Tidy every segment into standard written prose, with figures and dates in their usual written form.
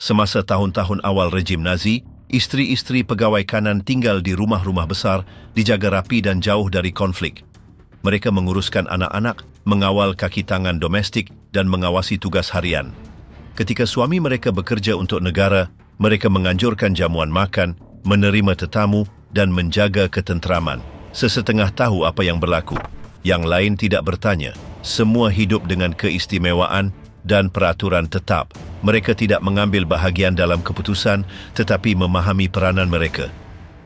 Semasa tahun-tahun awal rejim Nazi, isteri-isteri pegawai kanan tinggal di rumah-rumah besar, dijaga rapi dan jauh dari konflik. Mereka menguruskan anak-anak, mengawal kaki tangan domestik dan mengawasi tugas harian. Ketika suami mereka bekerja untuk negara, mereka menganjurkan jamuan makan, menerima tetamu dan menjaga ketenteraman. Sesetengah tahu apa yang berlaku. Yang lain tidak bertanya. Semua hidup dengan keistimewaan dan peraturan tetap. Mereka tidak mengambil bahagian dalam keputusan tetapi memahami peranan mereka.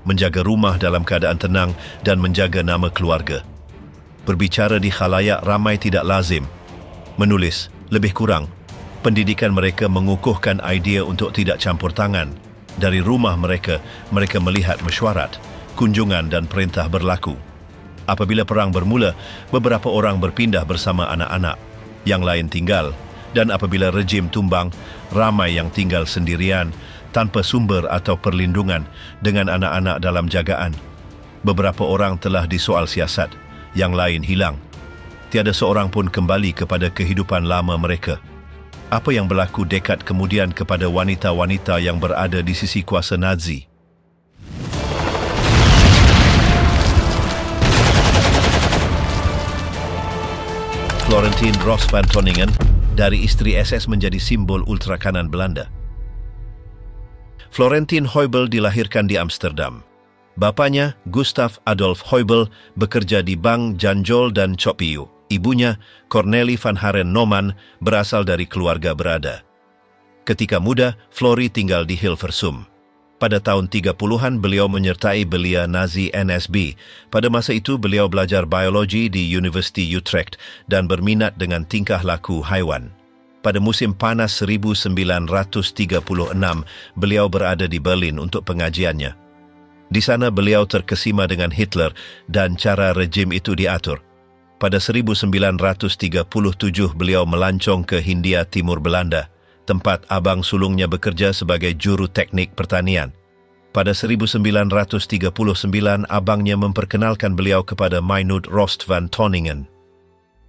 Menjaga rumah dalam keadaan tenang dan menjaga nama keluarga. Berbicara di khalayak ramai tidak lazim. Menulis, lebih kurang. Pendidikan mereka mengukuhkan idea untuk tidak campur tangan. Dari rumah mereka, mereka melihat mesyuarat, kunjungan dan perintah berlaku. Apabila perang bermula, beberapa orang berpindah bersama anak-anak. Yang lain tinggal. Dan apabila rejim tumbang, ramai yang tinggal sendirian, tanpa sumber atau perlindungan dengan anak-anak dalam jagaan. Beberapa orang telah disoal siasat, yang lain hilang. Tiada seorang pun kembali kepada kehidupan lama mereka. Apa yang berlaku dekad kemudian kepada wanita-wanita yang berada di sisi kuasa Nazi? Florentine Ros van Tonningen dari isteri SS menjadi simbol ultrakanan Belanda. Florentine Heubel dilahirkan di Amsterdam. Bapaknya, Gustav Adolf Heubel, bekerja di Bank Janjol dan Copiu. Ibunya, Cornelie van Haren Noman, berasal dari keluarga berada. Ketika muda, Flori tinggal di Hilversum. Pada tahun 30-an, beliau menyertai belia Nazi NSB. Pada masa itu, beliau belajar biologi di University Utrecht dan berminat dengan tingkah laku haiwan. Pada musim panas 1936, beliau berada di Berlin untuk pengajiannya. Di sana beliau terkesima dengan Hitler dan cara rejim itu diatur. Pada 1937 beliau melancong ke Hindia Timur Belanda, tempat abang sulungnya bekerja sebagai juru teknik pertanian. Pada 1939 abangnya memperkenalkan beliau kepada Meinoud Rost van Tonningen.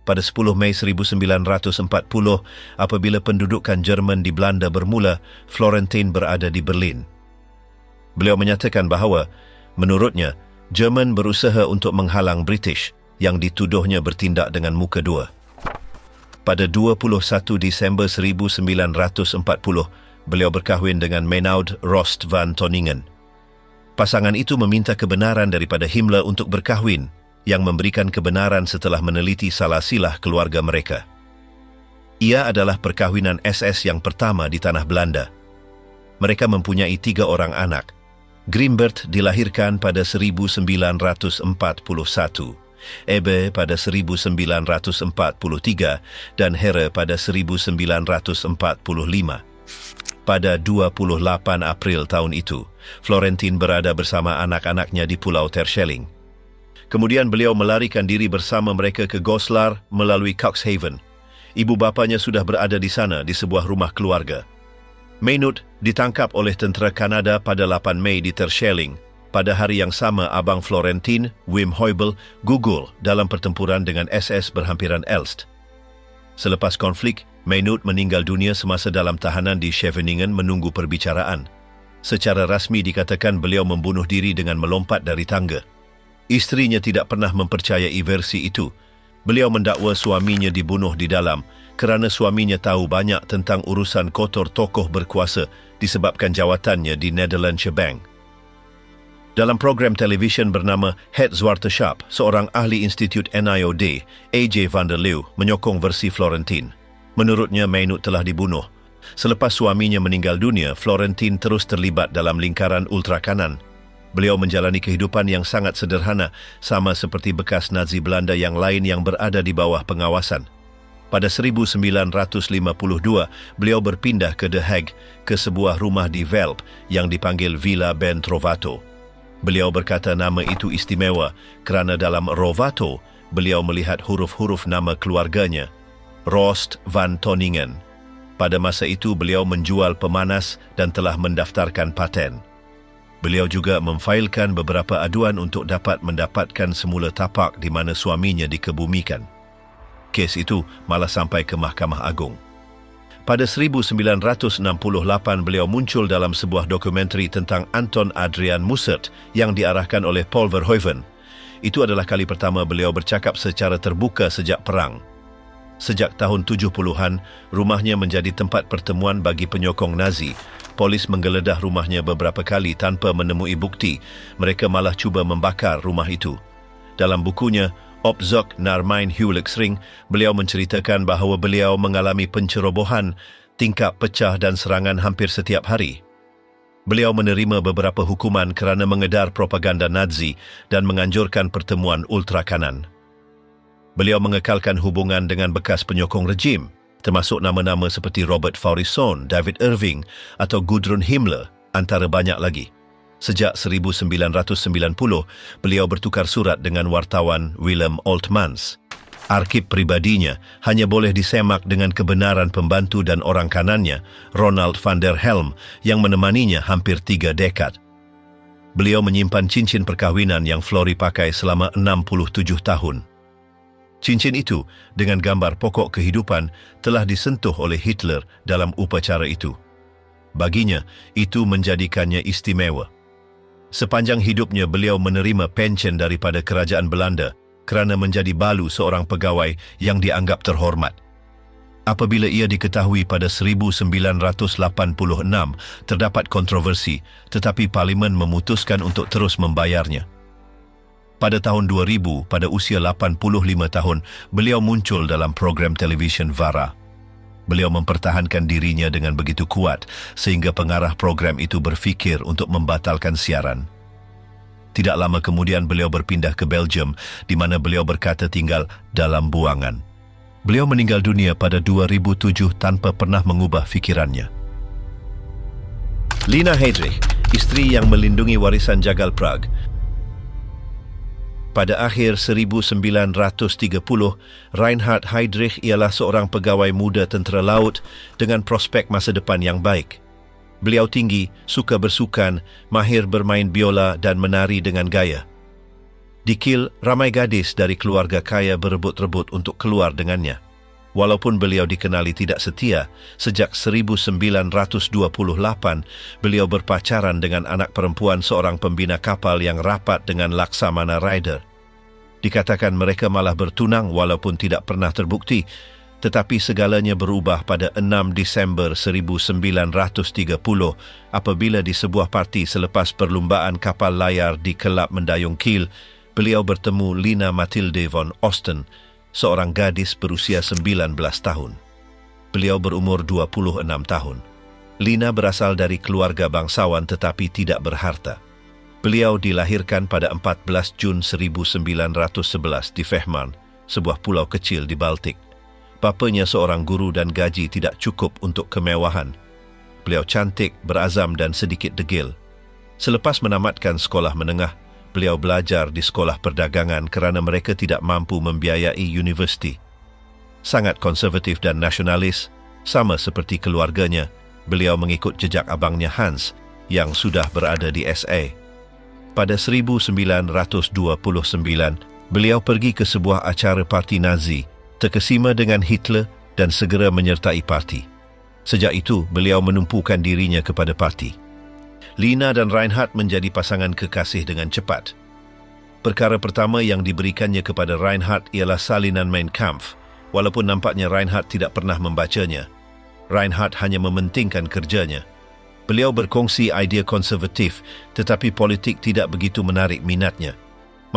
Pada 10 Mei 1940, apabila pendudukan Jerman di Belanda bermula, Florentine berada di Berlin. Beliau menyatakan bahawa, menurutnya, Jerman berusaha untuk menghalang British yang dituduhnya bertindak dengan muka dua. Pada 21 Disember 1940, beliau berkahwin dengan Meinoud Rost van Tonningen. Pasangan itu meminta kebenaran daripada Himmler untuk berkahwin, yang memberikan kebenaran setelah meneliti salah silah keluarga mereka. Ia adalah perkahwinan SS yang pertama di tanah Belanda. Mereka mempunyai 3 orang anak. Grimbert dilahirkan pada 1941. Ebbe pada 1943 dan Here pada 1945. Pada 28 April tahun itu, Florentine berada bersama anak-anaknya di Pulau Terschelling. Kemudian beliau melarikan diri bersama mereka ke Goslar melalui Cuxhaven. Ibu bapanya sudah berada di sana di sebuah rumah keluarga. Meinoud ditangkap oleh tentera Kanada pada 8 Mei di Terschelling. Pada hari yang sama, abang Florentine, Wim Heubel, gugur dalam pertempuran dengan SS berhampiran Elst. Selepas konflik, Meinoud meninggal dunia semasa dalam tahanan di Scheveningen menunggu perbicaraan. Secara rasmi dikatakan beliau membunuh diri dengan melompat dari tangga. Isterinya tidak pernah mempercayai versi itu. Beliau mendakwa suaminya dibunuh di dalam kerana suaminya tahu banyak tentang urusan kotor tokoh berkuasa disebabkan jawatannya di Nederlandsche Bank. Dalam program televisyen bernama Het Zwarte Schaap, seorang ahli Institut NIOD, A.J. van der Leeuw, menyokong versi Florentine. Menurutnya, Meinoud telah dibunuh. Selepas suaminya meninggal dunia, Florentine terus terlibat dalam lingkaran ultrakanan. Beliau menjalani kehidupan yang sangat sederhana, sama seperti bekas Nazi Belanda yang lain yang berada di bawah pengawasan. Pada 1952, beliau berpindah ke The Hague, ke sebuah rumah di Velp yang dipanggil Villa Ben Trovato. Beliau berkata nama itu istimewa kerana dalam Rovato, beliau melihat huruf-huruf nama keluarganya, Rost van Tonningen. Pada masa itu, beliau menjual pemanas dan telah mendaftarkan paten. Beliau juga memfailkan beberapa aduan untuk dapat mendapatkan semula tapak di mana suaminya dikebumikan. Kes itu malah sampai ke Mahkamah Agung. Pada 1968 beliau muncul dalam sebuah dokumentari tentang Anton Adrian Mussert yang diarahkan oleh Paul Verhoeven. Itu adalah kali pertama beliau bercakap secara terbuka sejak perang. Sejak tahun 70-an, rumahnya menjadi tempat pertemuan bagi penyokong Nazi. Polis menggeledah rumahnya beberapa kali tanpa menemui bukti. Mereka malah cuba membakar rumah itu. Dalam bukunya, Opzok naar mijn huwelijksring, beliau menceritakan bahawa beliau mengalami pencerobohan, tingkap pecah dan serangan hampir setiap hari. Beliau menerima beberapa hukuman kerana mengedar propaganda Nazi dan menganjurkan pertemuan ultra kanan. Beliau mengekalkan hubungan dengan bekas penyokong rejim, termasuk nama-nama seperti Robert Faurisson, David Irving atau Gudrun Himmler, antara banyak lagi. Sejak 1990, beliau bertukar surat dengan wartawan Willem Oltmans. Arsip pribadinya hanya boleh disemak dengan kebenaran pembantu dan orang kanannya, Ronald van der Helm, yang menemaninya hampir 3 dekad. Beliau menyimpan cincin perkahwinan yang Flory pakai selama 67 tahun. Cincin itu, dengan gambar pokok kehidupan, telah disentuh oleh Hitler dalam upacara itu. Baginya, itu menjadikannya istimewa. Sepanjang hidupnya beliau menerima pension daripada kerajaan Belanda kerana menjadi balu seorang pegawai yang dianggap terhormat. Apabila ia diketahui pada 1986 terdapat kontroversi, tetapi Parlimen memutuskan untuk terus membayarnya. Pada tahun 2000, pada usia 85 tahun, beliau muncul dalam program televisyen VARA. Beliau mempertahankan dirinya dengan begitu kuat sehingga pengarah program itu berfikir untuk membatalkan siaran. Tidak lama kemudian beliau berpindah ke Belgium di mana beliau berkata tinggal dalam buangan. Beliau meninggal dunia pada 2007 tanpa pernah mengubah fikirannya. Lina Heydrich, isteri yang melindungi warisan jagal Prague. Pada akhir 1930, Reinhard Heydrich ialah seorang pegawai muda tentera laut dengan prospek masa depan yang baik. Beliau tinggi, suka bersukan, mahir bermain biola dan menari dengan gaya. Di Kiel, ramai gadis dari keluarga kaya berebut-rebut untuk keluar dengannya. Walaupun beliau dikenali tidak setia, sejak 1928 beliau berpacaran dengan anak perempuan seorang pembina kapal yang rapat dengan Laksamana Ryder. Dikatakan mereka malah bertunang walaupun tidak pernah terbukti, tetapi segalanya berubah pada 6 Disember 1930 apabila di sebuah parti selepas perlumbaan kapal layar di Kelab Mendayung Kiel, beliau bertemu Lina Mathilde von Osten, seorang gadis berusia 19 tahun. Beliau berumur 26 tahun. Lina berasal dari keluarga bangsawan tetapi tidak berharta. Beliau dilahirkan pada 14 Jun 1911 di Fehmarn, sebuah pulau kecil di Baltik. Bapanya seorang guru dan gaji tidak cukup untuk kemewahan. Beliau cantik, berazam dan sedikit degil. Selepas menamatkan sekolah menengah, beliau belajar di sekolah perdagangan kerana mereka tidak mampu membiayai universiti. Sangat konservatif dan nasionalis, sama seperti keluarganya, beliau mengikut jejak abangnya Hans yang sudah berada di SA. Pada 1929, beliau pergi ke sebuah acara parti Nazi, terkesima dengan Hitler dan segera menyertai parti. Sejak itu, beliau menumpukan dirinya kepada parti. Lina dan Reinhard menjadi pasangan kekasih dengan cepat. Perkara pertama yang diberikannya kepada Reinhard ialah salinan Mein Kampf, walaupun nampaknya Reinhard tidak pernah membacanya. Reinhard hanya mementingkan kerjanya. Beliau berkongsi idea konservatif, tetapi politik tidak begitu menarik minatnya.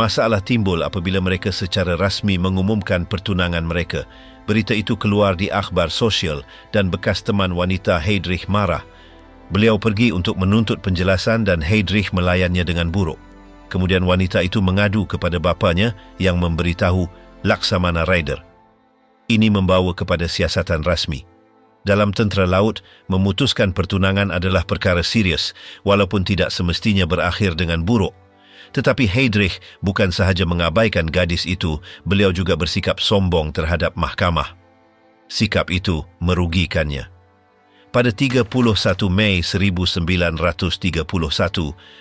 Masalah timbul apabila mereka secara rasmi mengumumkan pertunangan mereka. Berita itu keluar di akhbar sosial dan bekas teman wanita Heydrich marah. Beliau pergi untuk menuntut penjelasan dan Heydrich melayannya dengan buruk. Kemudian wanita itu mengadu kepada bapanya yang memberitahu Laksamana Ryder. Ini membawa kepada siasatan rasmi. Dalam tentera laut, memutuskan pertunangan adalah perkara serius, walaupun tidak semestinya berakhir dengan buruk. Tetapi Heydrich bukan sahaja mengabaikan gadis itu, beliau juga bersikap sombong terhadap mahkamah. Sikap itu merugikannya. Pada 31 Mei 1931,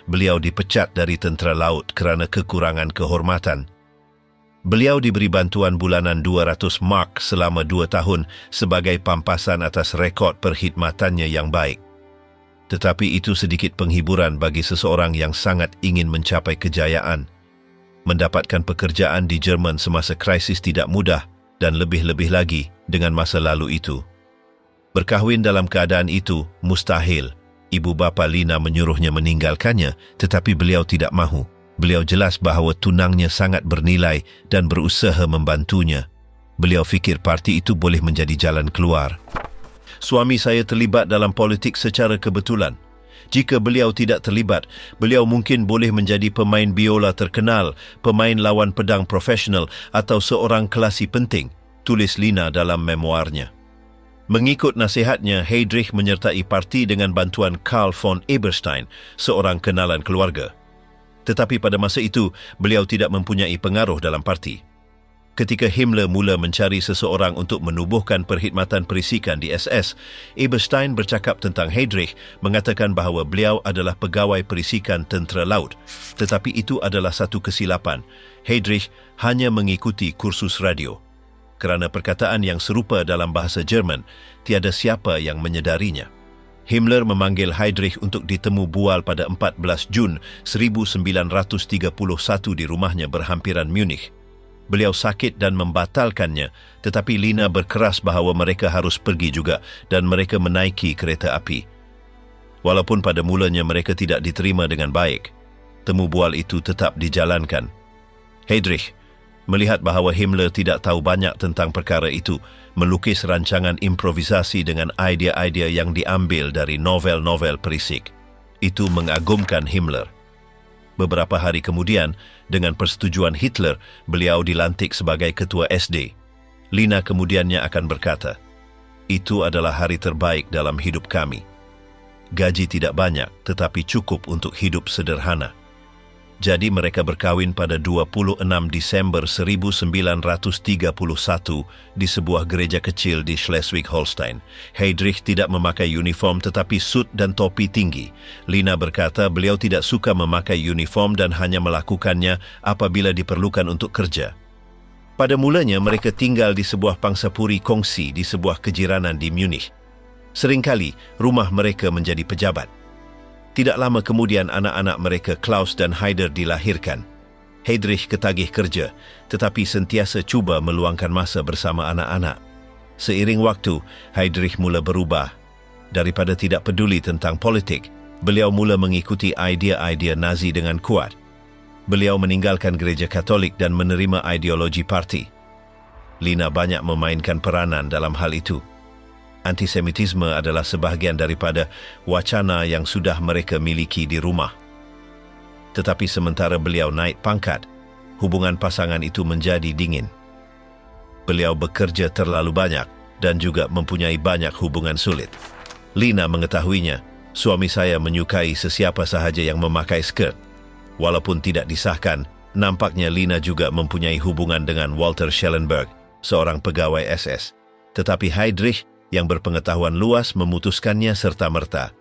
beliau dipecat dari tentera laut kerana kekurangan kehormatan. Beliau diberi bantuan bulanan 200 mark selama 2 tahun sebagai pampasan atas rekod perkhidmatannya yang baik. Tetapi itu sedikit penghiburan bagi seseorang yang sangat ingin mencapai kejayaan. Mendapatkan pekerjaan di Jerman semasa krisis tidak mudah dan lebih-lebih lagi dengan masa lalu itu. Berkahwin dalam keadaan itu mustahil. Ibu bapa Lina menyuruhnya meninggalkannya, tetapi beliau tidak mahu. Beliau jelas bahawa tunangnya sangat bernilai dan berusaha membantunya. Beliau fikir parti itu boleh menjadi jalan keluar. Suami saya terlibat dalam politik secara kebetulan. Jika beliau tidak terlibat, beliau mungkin boleh menjadi pemain biola terkenal, pemain lawan pedang profesional atau seorang kelasi penting, tulis Lina dalam memoarnya. Mengikut nasihatnya, Heydrich menyertai parti dengan bantuan Karl von Eberstein, seorang kenalan keluarga. Tetapi pada masa itu, beliau tidak mempunyai pengaruh dalam parti. Ketika Himmler mula mencari seseorang untuk menubuhkan perkhidmatan perisikan di SS, Eberstein bercakap tentang Heydrich, mengatakan bahawa beliau adalah pegawai perisikan tentera laut. Tetapi itu adalah satu kesilapan. Heydrich hanya mengikuti kursus radio. Kerana perkataan yang serupa dalam bahasa Jerman, tiada siapa yang menyedarinya. Himmler memanggil Heydrich untuk ditemu bual pada 14 Jun 1931 di rumahnya berhampiran Munich. Beliau sakit dan membatalkannya, tetapi Lina berkeras bahawa mereka harus pergi juga dan mereka menaiki kereta api. Walaupun pada mulanya mereka tidak diterima dengan baik, temu bual itu tetap dijalankan. Heydrich melihat bahawa Himmler tidak tahu banyak tentang perkara itu, melukis rancangan improvisasi dengan idea-idea yang diambil dari novel-novel perisik. Itu mengagumkan Himmler. Beberapa hari kemudian, dengan persetujuan Hitler, beliau dilantik sebagai ketua SD. Lina kemudiannya akan berkata, "Itu adalah hari terbaik dalam hidup kami. Gaji tidak banyak, tetapi cukup untuk hidup sederhana." Jadi mereka berkahwin pada 26 Disember 1931 di sebuah gereja kecil di Schleswig-Holstein. Heydrich tidak memakai uniform tetapi sut dan topi tinggi. Lina berkata beliau tidak suka memakai uniform dan hanya melakukannya apabila diperlukan untuk kerja. Pada mulanya mereka tinggal di sebuah pangsapuri kongsi di sebuah kejiranan di Munich. Seringkali rumah mereka menjadi pejabat. Tidak lama kemudian anak-anak mereka Klaus dan Heider dilahirkan. Heydrich ketagih kerja, tetapi sentiasa cuba meluangkan masa bersama anak-anak. Seiring waktu, Heydrich mula berubah. Daripada tidak peduli tentang politik, beliau mula mengikuti idea-idea Nazi dengan kuat. Beliau meninggalkan gereja Katolik dan menerima ideologi parti. Lina banyak memainkan peranan dalam hal itu. Antisemitisme adalah sebahagian daripada wacana yang sudah mereka miliki di rumah. Tetapi sementara beliau naik pangkat, hubungan pasangan itu menjadi dingin. Beliau bekerja terlalu banyak dan juga mempunyai banyak hubungan sulit. Lina mengetahuinya, suami saya menyukai sesiapa sahaja yang memakai skirt. Walaupun tidak disahkan, nampaknya Lina juga mempunyai hubungan dengan Walter Schellenberg, seorang pegawai SS. Tetapi Heydrich yang berpengetahuan luas memutuskannya serta-merta.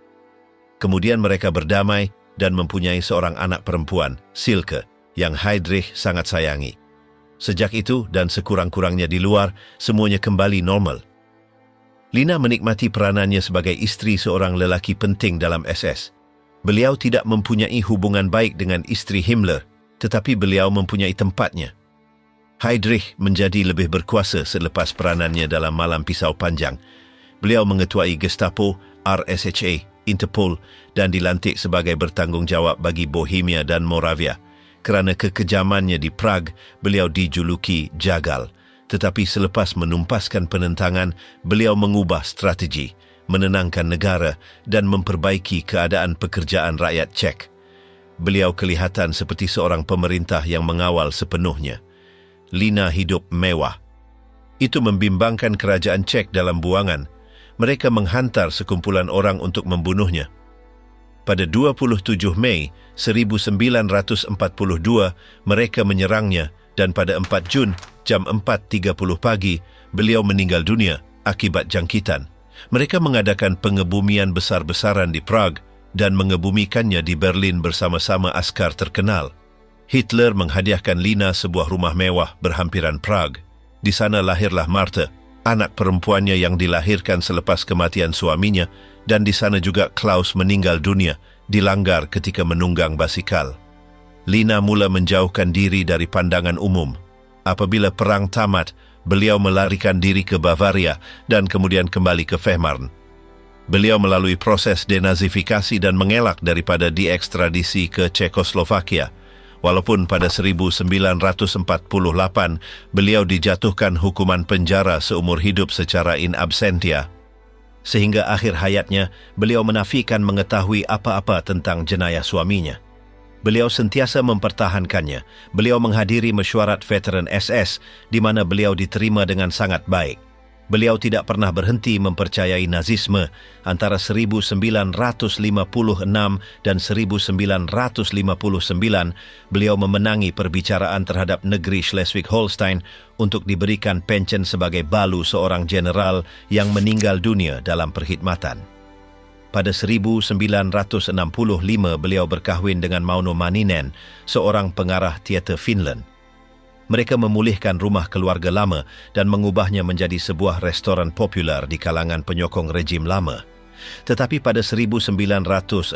Kemudian mereka berdamai dan mempunyai seorang anak perempuan, Silke, yang Heydrich sangat sayangi. Sejak itu dan sekurang-kurangnya di luar, semuanya kembali normal. Lina menikmati peranannya sebagai istri seorang lelaki penting dalam SS. Beliau tidak mempunyai hubungan baik dengan istri Himmler, tetapi beliau mempunyai tempatnya. Heydrich menjadi lebih berkuasa selepas peranannya dalam Malam Pisau Panjang. Beliau mengetuai Gestapo, RSHA, Interpol dan dilantik sebagai bertanggungjawab bagi Bohemia dan Moravia. Kerana kekejamannya di Prague, beliau dijuluki Jagal. Tetapi selepas menumpaskan penentangan, beliau mengubah strategi, menenangkan negara dan memperbaiki keadaan pekerjaan rakyat Czech. Beliau kelihatan seperti seorang pemerintah yang mengawal sepenuhnya. Lina hidup mewah. Itu membimbangkan kerajaan Czech dalam buangan. Mereka menghantar sekumpulan orang untuk membunuhnya. Pada 27 Mei 1942, mereka menyerangnya dan pada 4 Jun jam 4.30 pagi, beliau meninggal dunia akibat jangkitan. Mereka mengadakan pengebumian besar-besaran di Prague dan mengebumikannya di Berlin bersama-sama askar terkenal. Hitler menghadiahkan Lina sebuah rumah mewah berhampiran Prague. Di sana lahirlah Martha, anak perempuannya yang dilahirkan selepas kematian suaminya, dan di sana juga Klaus meninggal dunia, dilanggar ketika menunggang basikal. Lina mula menjauhkan diri dari pandangan umum. Apabila perang tamat, beliau melarikan diri ke Bavaria dan kemudian kembali ke Fehmarn. Beliau melalui proses denazifikasi dan mengelak daripada diekstradisi ke Czechoslovakia. Walaupun pada 1948 beliau dijatuhkan hukuman penjara seumur hidup secara in absentia. Sehingga akhir hayatnya, beliau menafikan mengetahui apa-apa tentang jenayah suaminya. Beliau sentiasa mempertahankannya. Beliau menghadiri mesyuarat veteran SS di mana beliau diterima dengan sangat baik. Beliau tidak pernah berhenti mempercayai Nazisme. Antara 1956 dan 1959, beliau memenangi perbicaraan terhadap negeri Schleswig-Holstein untuk diberikan pensiun sebagai balu seorang jenderal yang meninggal dunia dalam perkhidmatan. Pada 1965, beliau berkahwin dengan Mauno Manninen, seorang pengarah teater Finland. Mereka memulihkan rumah keluarga lama dan mengubahnya menjadi sebuah restoran popular di kalangan penyokong rejim lama. Tetapi pada 1969,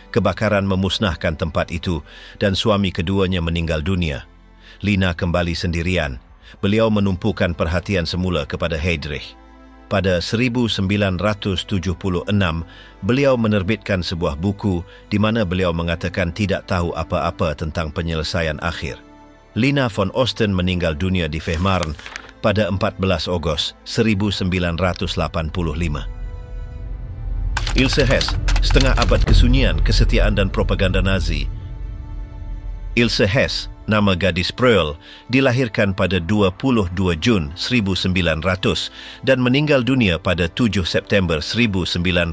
kebakaran memusnahkan tempat itu dan suami keduanya meninggal dunia. Lina kembali sendirian. Beliau menumpukan perhatian semula kepada Heydrich. Pada 1976, beliau menerbitkan sebuah buku di mana beliau mengatakan tidak tahu apa-apa tentang penyelesaian akhir. Lina von Osten meninggal dunia di Fehmarn pada 14 Ogos 1985. Ilse Hess, setengah abad kesunyian, kesetiaan dan propaganda Nazi. Ilse Hess, nama gadis Pröll, dilahirkan pada 22 Jun 1900 dan meninggal dunia pada 7 September 1995.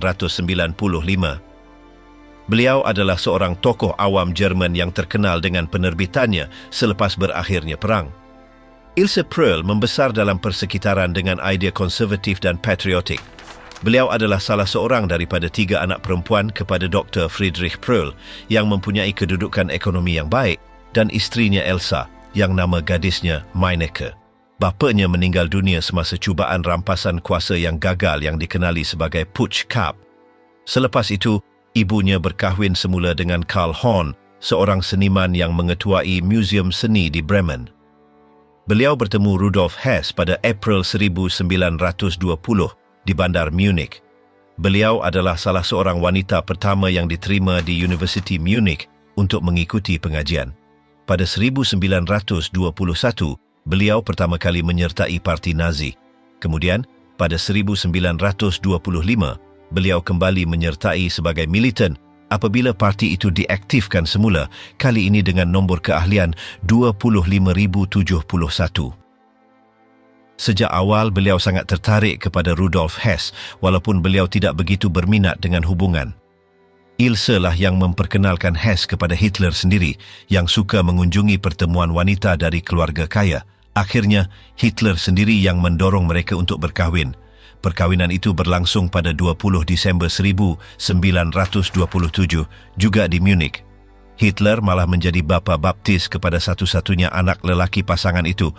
Beliau adalah seorang tokoh awam Jerman yang terkenal dengan penerbitannya selepas berakhirnya perang. Ilse Pröll membesar dalam persekitaran dengan idea konservatif dan patriotik. Beliau adalah salah seorang daripada 3 anak perempuan kepada Dr. Friedrich Pröll yang mempunyai kedudukan ekonomi yang baik dan istrinya Elsa yang nama gadisnya Meinecke. Bapanya meninggal dunia semasa cubaan rampasan kuasa yang gagal yang dikenali sebagai Putsch Cup. Selepas itu, ibunya berkahwin semula dengan Karl Horn, seorang seniman yang mengetuai Museum Seni di Bremen. Beliau bertemu Rudolf Hess pada April 1920 di Bandar Munich. Beliau adalah salah seorang wanita pertama yang diterima di University Munich untuk mengikuti pengajian. Pada 1921, beliau pertama kali menyertai Parti Nazi. Kemudian, pada 1925, beliau kembali menyertai sebagai militan apabila parti itu diaktifkan semula, kali ini dengan nombor keahlian 25,071. Sejak awal beliau sangat tertarik kepada Rudolf Hess walaupun beliau tidak begitu berminat dengan hubungan. Ilse lah yang memperkenalkan Hess kepada Hitler sendiri yang suka mengunjungi pertemuan wanita dari keluarga kaya. Akhirnya, Hitler sendiri yang mendorong mereka untuk berkahwin. Perkahwinan itu berlangsung pada 20 Disember 1927, juga di Munich. Hitler malah menjadi bapa baptis kepada satu-satunya anak lelaki pasangan itu,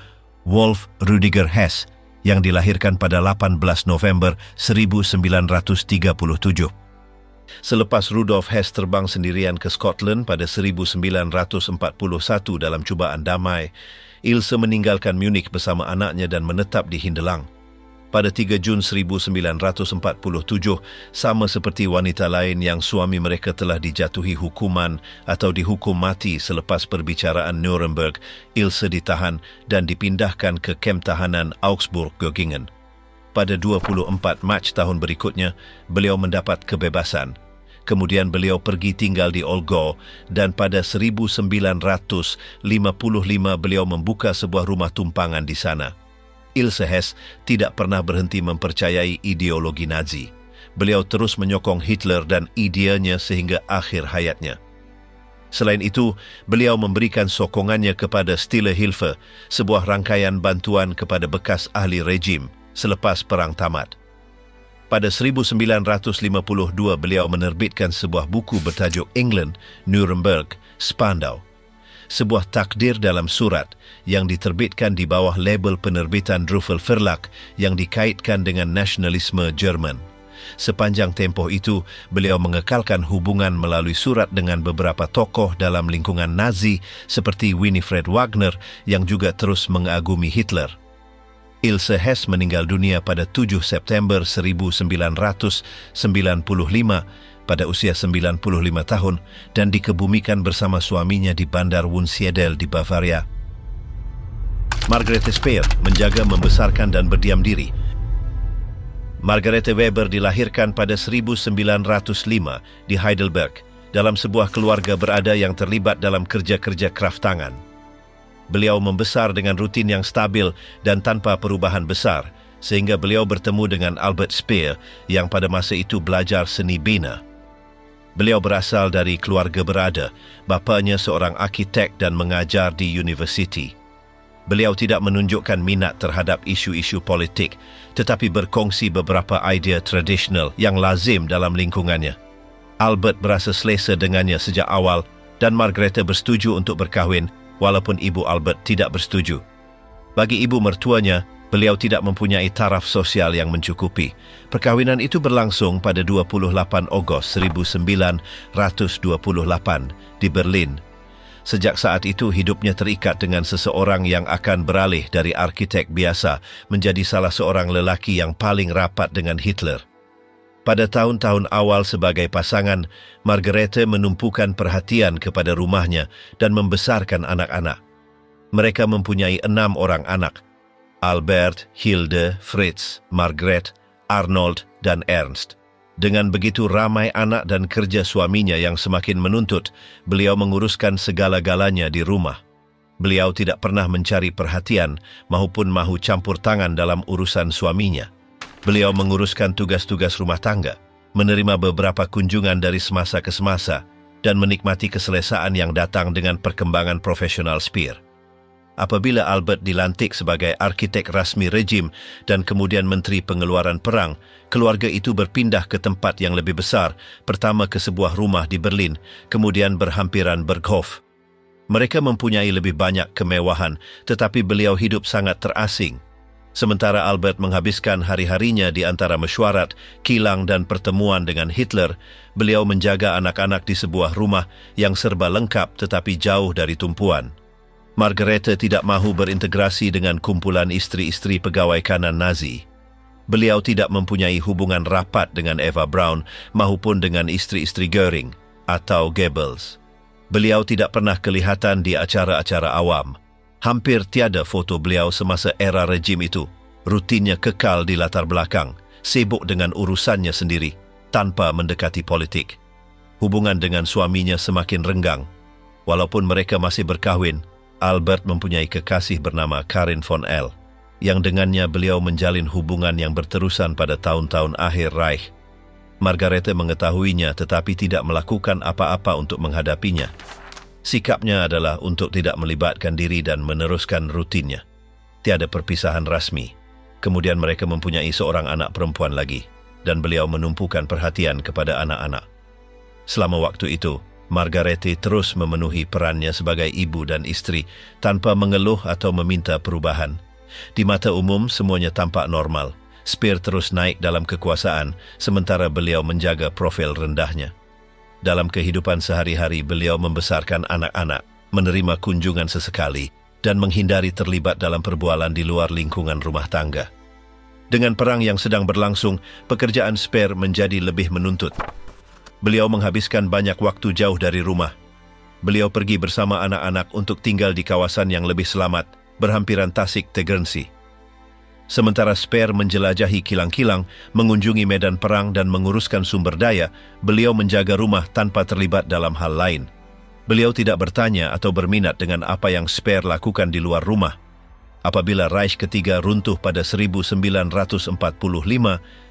Wolf Rüdiger Hess, yang dilahirkan pada 18 November 1937. Selepas Rudolf Hess terbang sendirian ke Scotland pada 1941 dalam cubaan damai, Ilse meninggalkan Munich bersama anaknya dan menetap di Hindelang. Pada 3 Jun 1947, sama seperti wanita lain yang suami mereka telah dijatuhi hukuman atau dihukum mati selepas perbicaraan Nuremberg, Ilse ditahan dan dipindahkan ke kem tahanan Augsburg-Göggingen. Pada 24 Mac tahun berikutnya, beliau mendapat kebebasan. Kemudian beliau pergi tinggal di Olgo dan pada 1955 beliau membuka sebuah rumah tumpangan di sana. Ilse Hess tidak pernah berhenti mempercayai ideologi Nazi. Beliau terus menyokong Hitler dan idenya sehingga akhir hayatnya. Selain itu, beliau memberikan sokongannya kepada Stille Hilfe, sebuah rangkaian bantuan kepada bekas ahli rejim selepas perang tamat. Pada 1952, beliau menerbitkan sebuah buku bertajuk England, Nuremberg, Spandau. sebuah takdir dalam surat yang diterbitkan di bawah label penerbitan Druffel Verlag yang dikaitkan dengan nasionalisme Jerman. Sepanjang tempoh itu, beliau mengekalkan hubungan melalui surat dengan beberapa tokoh dalam lingkungan Nazi seperti Winifred Wagner yang juga terus mengagumi Hitler. Ilse Hess meninggal dunia pada 7 September 1995 pada usia 95 tahun dan dikebumikan bersama suaminya di Bandar Wunsiedel di Bavaria. Margarete Speer menjaga, membesarkan dan berdiam diri. Margarete Weber dilahirkan pada 1905 di Heidelberg dalam sebuah keluarga berada yang terlibat dalam kerja-kerja kraft tangan. Beliau membesar dengan rutin yang stabil dan tanpa perubahan besar, sehingga beliau bertemu dengan Albert Speer yang pada masa itu belajar seni bina. Beliau berasal dari keluarga berada, bapanya seorang arkitek dan mengajar di universiti. Beliau tidak menunjukkan minat terhadap isu-isu politik, tetapi berkongsi beberapa idea tradisional yang lazim dalam lingkungannya. Albert berasa selesa dengannya sejak awal dan Margarete bersetuju untuk berkahwin walaupun ibu Albert tidak bersetuju. Bagi ibu mertuanya, beliau tidak mempunyai taraf sosial yang mencukupi. Perkahwinan itu berlangsung pada 28 Ogos 1928 di Berlin. Sejak saat itu hidupnya terikat dengan seseorang yang akan beralih dari arkitek biasa menjadi salah seorang lelaki yang paling rapat dengan Hitler. Pada tahun-tahun awal sebagai pasangan, Margarete menumpukan perhatian kepada rumahnya dan membesarkan anak-anak. Mereka mempunyai 6 orang anak: Albert, Hilde, Fritz, Margret, Arnold, dan Ernst. Dengan begitu ramai anak dan kerja suaminya yang semakin menuntut, beliau menguruskan segala-galanya di rumah. Beliau tidak pernah mencari perhatian maupun mahu campur tangan dalam urusan suaminya. Beliau menguruskan tugas-tugas rumah tangga, menerima beberapa kunjungan dari semasa ke semasa, dan menikmati keselesaan yang datang dengan perkembangan profesional Speer. Apabila Albert dilantik sebagai arkitek rasmi rejim dan kemudian Menteri Pengeluaran Perang, keluarga itu berpindah ke tempat yang lebih besar, pertama ke sebuah rumah di Berlin, kemudian berhampiran Berghof. Mereka mempunyai lebih banyak kemewahan, tetapi beliau hidup sangat terasing. Sementara Albert menghabiskan hari-harinya di antara mesyuarat, kilang dan pertemuan dengan Hitler, beliau menjaga anak-anak di sebuah rumah yang serba lengkap tetapi jauh dari tumpuan. Margarete tidak mahu berintegrasi dengan kumpulan istri-istri pegawai kanan Nazi. Beliau tidak mempunyai hubungan rapat dengan Eva Braun maupun dengan istri-istri Göring atau Goebbels. Beliau tidak pernah kelihatan di acara-acara awam. Hampir tiada foto beliau semasa era rejim itu. Rutinnya kekal di latar belakang, sibuk dengan urusannya sendiri, tanpa mendekati politik. Hubungan dengan suaminya semakin renggang. Walaupun mereka masih berkahwin, Albert mempunyai kekasih bernama Karin von L, yang dengannya beliau menjalin hubungan yang berterusan pada tahun-tahun akhir Reich. Margarete mengetahuinya tetapi tidak melakukan apa-apa untuk menghadapinya. Sikapnya adalah untuk tidak melibatkan diri dan meneruskan rutinnya. Tiada perpisahan rasmi. Kemudian mereka mempunyai seorang anak perempuan lagi, dan beliau menumpukan perhatian kepada anak-anak. Selama waktu itu, Margarete terus memenuhi perannya sebagai ibu dan istri tanpa mengeluh atau meminta perubahan. Di mata umum, semuanya tampak normal. Speer terus naik dalam kekuasaan, sementara beliau menjaga profil rendahnya. Dalam kehidupan sehari-hari, beliau membesarkan anak-anak, menerima kunjungan sesekali, dan menghindari terlibat dalam perbualan di luar lingkungan rumah tangga. Dengan perang yang sedang berlangsung, pekerjaan Speer menjadi lebih menuntut. Beliau menghabiskan banyak waktu jauh dari rumah. Beliau pergi bersama anak-anak untuk tinggal di kawasan yang lebih selamat, berhampiran Tasik Tegernsee. Sementara Speer menjelajahi kilang-kilang, mengunjungi medan perang dan menguruskan sumber daya, beliau menjaga rumah tanpa terlibat dalam hal lain. Beliau tidak bertanya atau berminat dengan apa yang Speer lakukan di luar rumah. Apabila Reich ketiga runtuh pada 1945,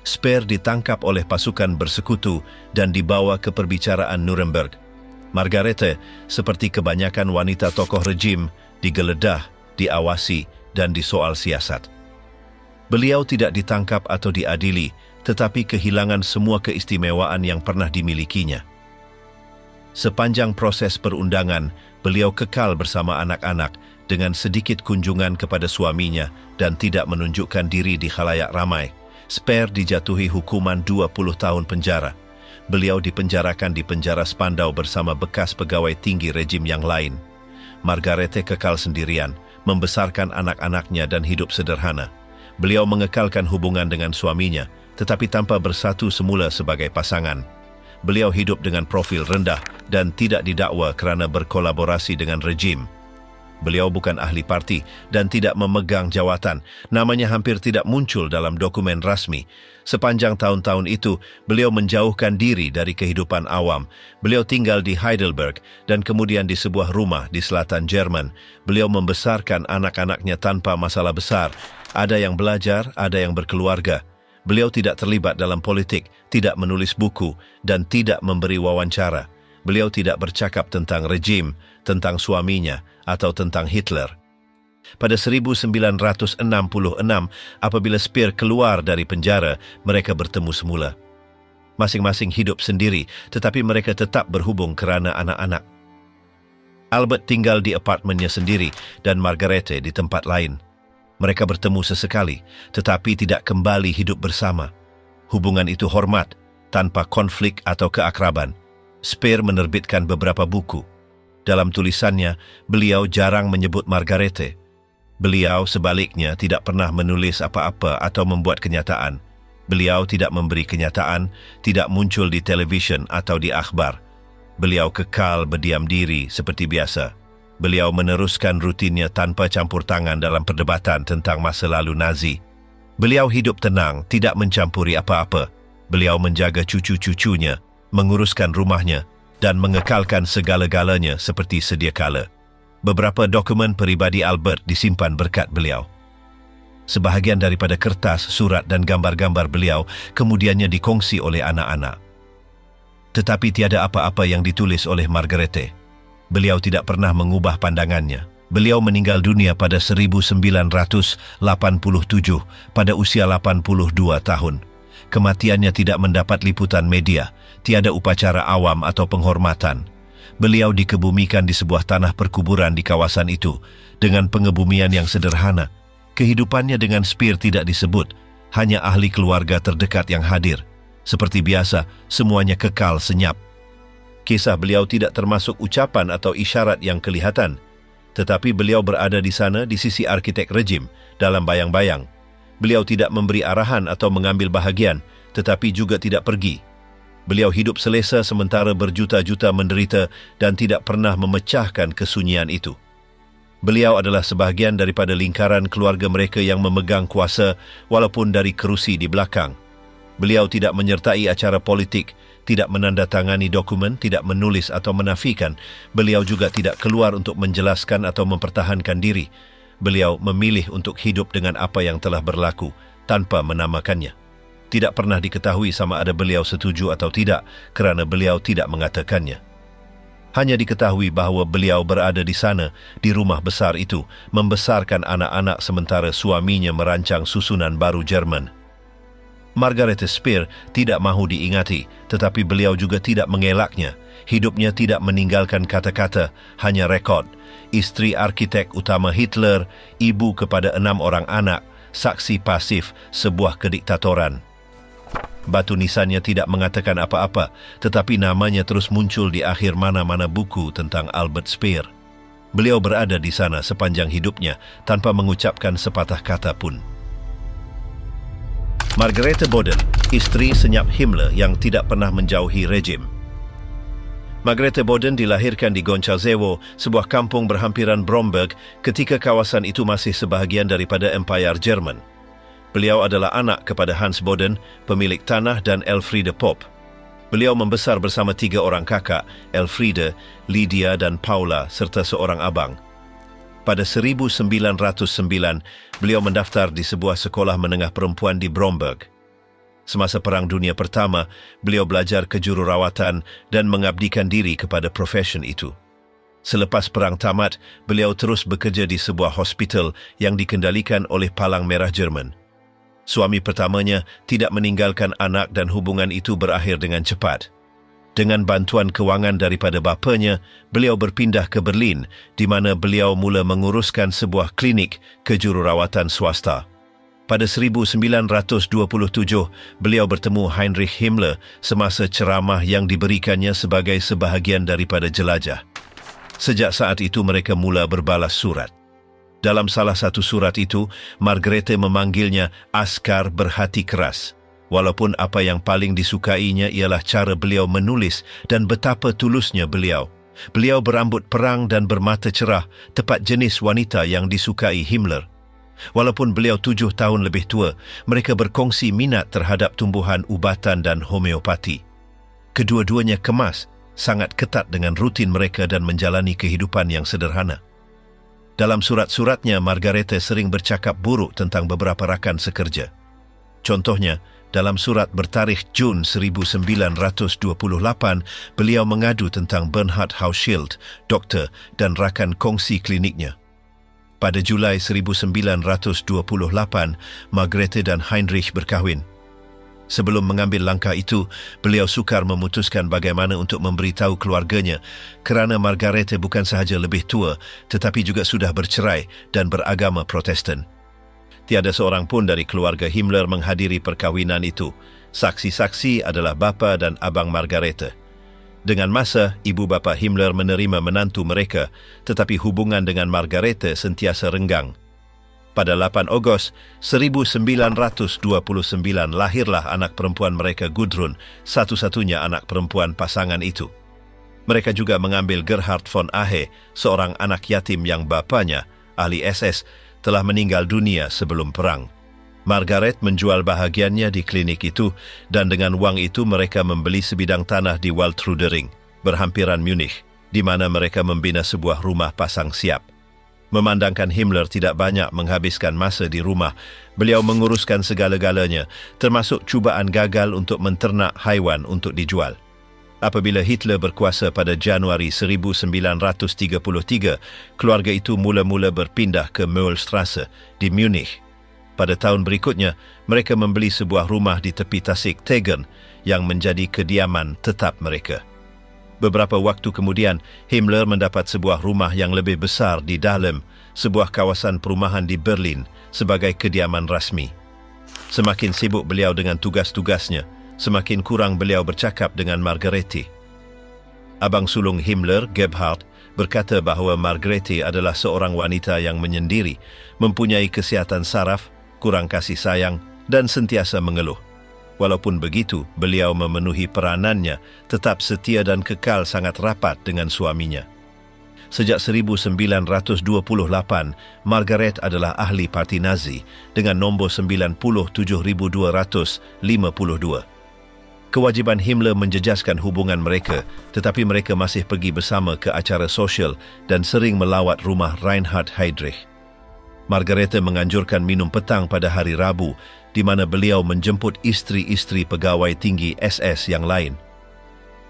Speer ditangkap oleh pasukan bersekutu dan dibawa ke perbicaraan Nuremberg. Margarete, seperti kebanyakan wanita tokoh rejim, digeledah, diawasi, dan disoal siasat. Beliau tidak ditangkap atau diadili, tetapi kehilangan semua keistimewaan yang pernah dimilikinya. Sepanjang proses perundangan, beliau kekal bersama anak-anak dengan sedikit kunjungan kepada suaminya dan tidak menunjukkan diri di khalayak ramai. Speer dijatuhi hukuman 20 tahun penjara. Beliau dipenjarakan di penjara Spandau bersama bekas pegawai tinggi rejim yang lain. Margarete kekal sendirian, membesarkan anak-anaknya dan hidup sederhana. Beliau mengekalkan hubungan dengan suaminya, tetapi tanpa bersatu semula sebagai pasangan. Beliau hidup dengan profil rendah dan tidak didakwa kerana berkolaborasi dengan rejim. Beliau bukan ahli parti dan tidak memegang jawatan. Namanya hampir tidak muncul dalam dokumen rasmi. Sepanjang tahun-tahun itu, beliau menjauhkan diri dari kehidupan awam. Beliau tinggal di Heidelberg dan kemudian di sebuah rumah di selatan Jerman. Beliau membesarkan anak-anaknya tanpa masalah besar. Ada yang belajar, ada yang berkeluarga. Beliau tidak terlibat dalam politik, tidak menulis buku, dan tidak memberi wawancara. Beliau tidak bercakap tentang rejim, tentang suaminya, atau tentang Hitler. Pada 1966, apabila Speer keluar dari penjara, mereka bertemu semula. Masing-masing hidup sendiri, tetapi mereka tetap berhubung kerana anak-anak. Albert tinggal di apartemennya sendiri dan Margarete di tempat lain. Mereka bertemu sesekali, tetapi tidak kembali hidup bersama. Hubungan itu hormat, tanpa konflik atau keakraban. Speer menerbitkan beberapa buku. Dalam tulisannya, beliau jarang menyebut Margarete. Beliau sebaliknya tidak pernah menulis apa-apa atau membuat kenyataan. Beliau tidak memberi kenyataan, tidak muncul di televisyen atau di akhbar. Beliau kekal berdiam diri seperti biasa. Beliau meneruskan rutinnya tanpa campur tangan dalam perdebatan tentang masa lalu Nazi. Beliau hidup tenang, tidak mencampuri apa-apa. Beliau menjaga cucu-cucunya, menguruskan rumahnya, dan mengekalkan segala-galanya seperti sedia kala. Beberapa dokumen peribadi Albert disimpan berkat beliau. Sebahagian daripada kertas, surat dan gambar-gambar beliau kemudiannya dikongsi oleh anak-anak. Tetapi tiada apa-apa yang ditulis oleh Margarete. Beliau tidak pernah mengubah pandangannya. Beliau meninggal dunia pada 1987 pada usia 82 tahun. Kematiannya tidak mendapat liputan media, tiada upacara awam atau penghormatan. Beliau dikebumikan di sebuah tanah perkuburan di kawasan itu, dengan pengebumian yang sederhana. Kehidupannya dengan Speer tidak disebut, hanya ahli keluarga terdekat yang hadir. Seperti biasa, semuanya kekal senyap. Kisah beliau tidak termasuk ucapan atau isyarat yang kelihatan, tetapi beliau berada di sana di sisi arkitek rejim, dalam bayang-bayang. Beliau tidak memberi arahan atau mengambil bahagian, tetapi juga tidak pergi. Beliau hidup selesa sementara berjuta-juta menderita dan tidak pernah memecahkan kesunyian itu. Beliau adalah sebahagian daripada lingkaran keluarga mereka yang memegang kuasa walaupun dari kerusi di belakang. Beliau tidak menyertai acara politik, tidak menandatangani dokumen, tidak menulis atau menafikan. Beliau juga tidak keluar untuk menjelaskan atau mempertahankan diri. Beliau memilih untuk hidup dengan apa yang telah berlaku tanpa menamakannya. Tidak pernah diketahui sama ada beliau setuju atau tidak kerana beliau tidak mengatakannya. Hanya diketahui bahawa beliau berada di sana, di rumah besar itu, membesarkan anak-anak sementara suaminya merancang susunan baru Jerman. Margarete Speer tidak mahu diingati, tetapi beliau juga tidak mengelaknya. Hidupnya tidak meninggalkan kata-kata, hanya rekod. Isteri arkitek utama Hitler, ibu kepada 6 orang anak, saksi pasif sebuah kediktatoran. Batu nisannya tidak mengatakan apa-apa, tetapi namanya terus muncul di akhir mana-mana buku tentang Albert Speer. Beliau berada di sana sepanjang hidupnya tanpa mengucapkan sepatah kata pun. Margarete Boden, isteri senyap Himmler yang tidak pernah menjauhi rejim. Margarete Boden dilahirkan di Gončarevo, sebuah kampung berhampiran Bromberg, ketika kawasan itu masih sebahagian daripada Empire Jerman. Beliau adalah anak kepada Hans Boden, pemilik tanah, dan Elfriede Popp. Beliau membesar bersama 3 orang kakak, Elfriede, Lydia dan Paula, serta seorang abang. Pada 1909, beliau mendaftar di sebuah sekolah menengah perempuan di Bromberg. Semasa Perang Dunia Pertama, beliau belajar kejururawatan dan mengabdikan diri kepada profesion itu. Selepas perang tamat, beliau terus bekerja di sebuah hospital yang dikendalikan oleh Palang Merah Jerman. Suami pertamanya tidak meninggalkan anak dan hubungan itu berakhir dengan cepat. Dengan bantuan kewangan daripada bapanya, beliau berpindah ke Berlin, di mana beliau mula menguruskan sebuah klinik kejururawatan swasta. Pada 1927, beliau bertemu Heinrich Himmler semasa ceramah yang diberikannya sebagai sebahagian daripada jelajah. Sejak saat itu mereka mula berbalas surat. Dalam salah satu surat itu, Margarete memanggilnya askar berhati keras. Walaupun apa yang paling disukainya ialah cara beliau menulis dan betapa tulusnya beliau. Beliau berambut perang dan bermata cerah, tepat jenis wanita yang disukai Himmler. Walaupun beliau 7 tahun lebih tua, mereka berkongsi minat terhadap tumbuhan ubatan dan homeopati. Kedua-duanya kemas, sangat ketat dengan rutin mereka dan menjalani kehidupan yang sederhana. Dalam surat-suratnya, Margarete sering bercakap buruk tentang beberapa rakan sekerja. Contohnya, dalam surat bertarikh Jun 1928, beliau mengadu tentang Bernhard Hauschild, doktor dan rakan kongsi kliniknya. Pada Julai 1928, Margarete dan Heinrich berkahwin. Sebelum mengambil langkah itu, beliau sukar memutuskan bagaimana untuk memberitahu keluarganya kerana Margarete bukan sahaja lebih tua tetapi juga sudah bercerai dan beragama Protestan. Tiada seorang pun dari keluarga Himmler menghadiri perkahwinan itu. Saksi-saksi adalah bapa dan abang Margarete. Dengan masa, ibu bapa Himmler menerima menantu mereka, tetapi hubungan dengan Margarete sentiasa renggang. Pada 8 Ogos 1929 lahirlah anak perempuan mereka Gudrun, satu-satunya anak perempuan pasangan itu. Mereka juga mengambil Gerhard von Ahe, seorang anak yatim yang bapanya, ahli SS, telah meninggal dunia sebelum perang. Margaret menjual bahagiannya di klinik itu dan dengan wang itu mereka membeli sebidang tanah di Waldrudering, berhampiran Munich, di mana mereka membina sebuah rumah pasang siap. Memandangkan Himmler tidak banyak menghabiskan masa di rumah, beliau menguruskan segala-galanya, termasuk cubaan gagal untuk menternak haiwan untuk dijual. Apabila Hitler berkuasa pada Januari 1933, keluarga itu mula-mula berpindah ke Möhlstrasse di Munich. Pada tahun berikutnya, mereka membeli sebuah rumah di tepi tasik Tegern yang menjadi kediaman tetap mereka. Beberapa waktu kemudian, Himmler mendapat sebuah rumah yang lebih besar di Dahlem, sebuah kawasan perumahan di Berlin, sebagai kediaman rasmi. Semakin sibuk beliau dengan tugas-tugasnya, semakin kurang beliau bercakap dengan Margarete. Abang sulung Himmler, Gebhard, berkata bahawa Margarete adalah seorang wanita yang menyendiri, mempunyai kesihatan saraf, kurang kasih sayang dan sentiasa mengeluh. Walaupun begitu, beliau memenuhi peranannya, tetap setia dan kekal sangat rapat dengan suaminya. Sejak 1928, Margaret adalah ahli parti Nazi dengan nombor 97,252. Kewajiban Himmler menjejaskan hubungan mereka, tetapi mereka masih pergi bersama ke acara sosial dan sering melawat rumah Reinhard Heydrich. Margarete menganjurkan minum petang pada hari Rabu, di mana beliau menjemput isteri-isteri pegawai tinggi SS yang lain.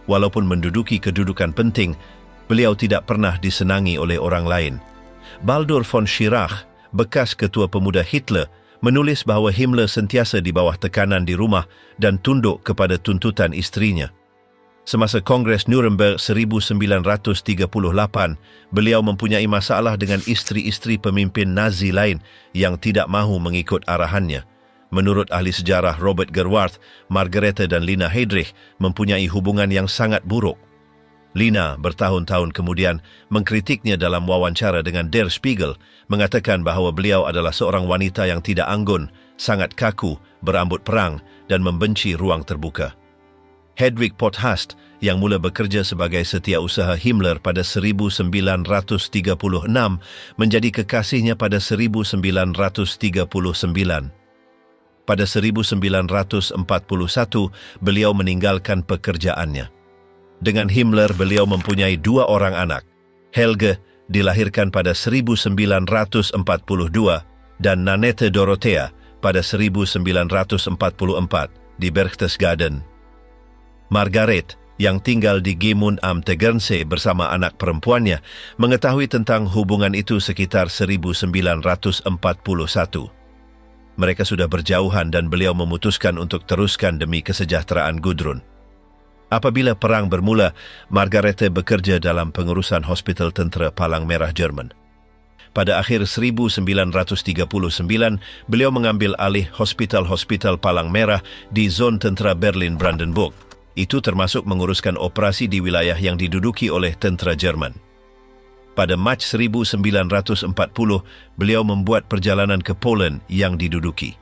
Walaupun menduduki kedudukan penting, beliau tidak pernah disenangi oleh orang lain. Baldur von Schirach, bekas ketua pemuda Hitler, menulis bahawa Himmler sentiasa di bawah tekanan di rumah dan tunduk kepada tuntutan isterinya. Semasa Kongres Nuremberg 1938, beliau mempunyai masalah dengan isteri-isteri pemimpin Nazi lain yang tidak mahu mengikut arahannya. Menurut ahli sejarah Robert Gerwarth, Margarete dan Lina Heydrich mempunyai hubungan yang sangat buruk. Lina bertahun-tahun kemudian mengkritiknya dalam wawancara dengan Der Spiegel, mengatakan bahawa beliau adalah seorang wanita yang tidak anggun, sangat kaku, berambut perang dan membenci ruang terbuka. Hedwig Potthast, yang mula bekerja sebagai setiausaha Himmler pada 1936, menjadi kekasihnya pada 1939. Pada 1941, beliau meninggalkan pekerjaannya. Dengan Himmler, beliau mempunyai 2 orang anak. Helge dilahirkan pada 1942 dan Nanette Dorothea pada 1944 di Berchtesgaden. Margaret, yang tinggal di Gemund am Tegernsee bersama anak perempuannya, mengetahui tentang hubungan itu sekitar 1941. Mereka sudah berjauhan dan beliau memutuskan untuk teruskan demi kesejahteraan Gudrun. Apabila perang bermula, Margarete bekerja dalam pengurusan Hospital Tentera Palang Merah Jerman. Pada akhir 1939, beliau mengambil alih hospital-hospital Palang Merah di zon tentera Berlin-Brandenburg. Itu termasuk menguruskan operasi di wilayah yang diduduki oleh tentera Jerman. Pada Mac 1940, beliau membuat perjalanan ke Poland yang diduduki.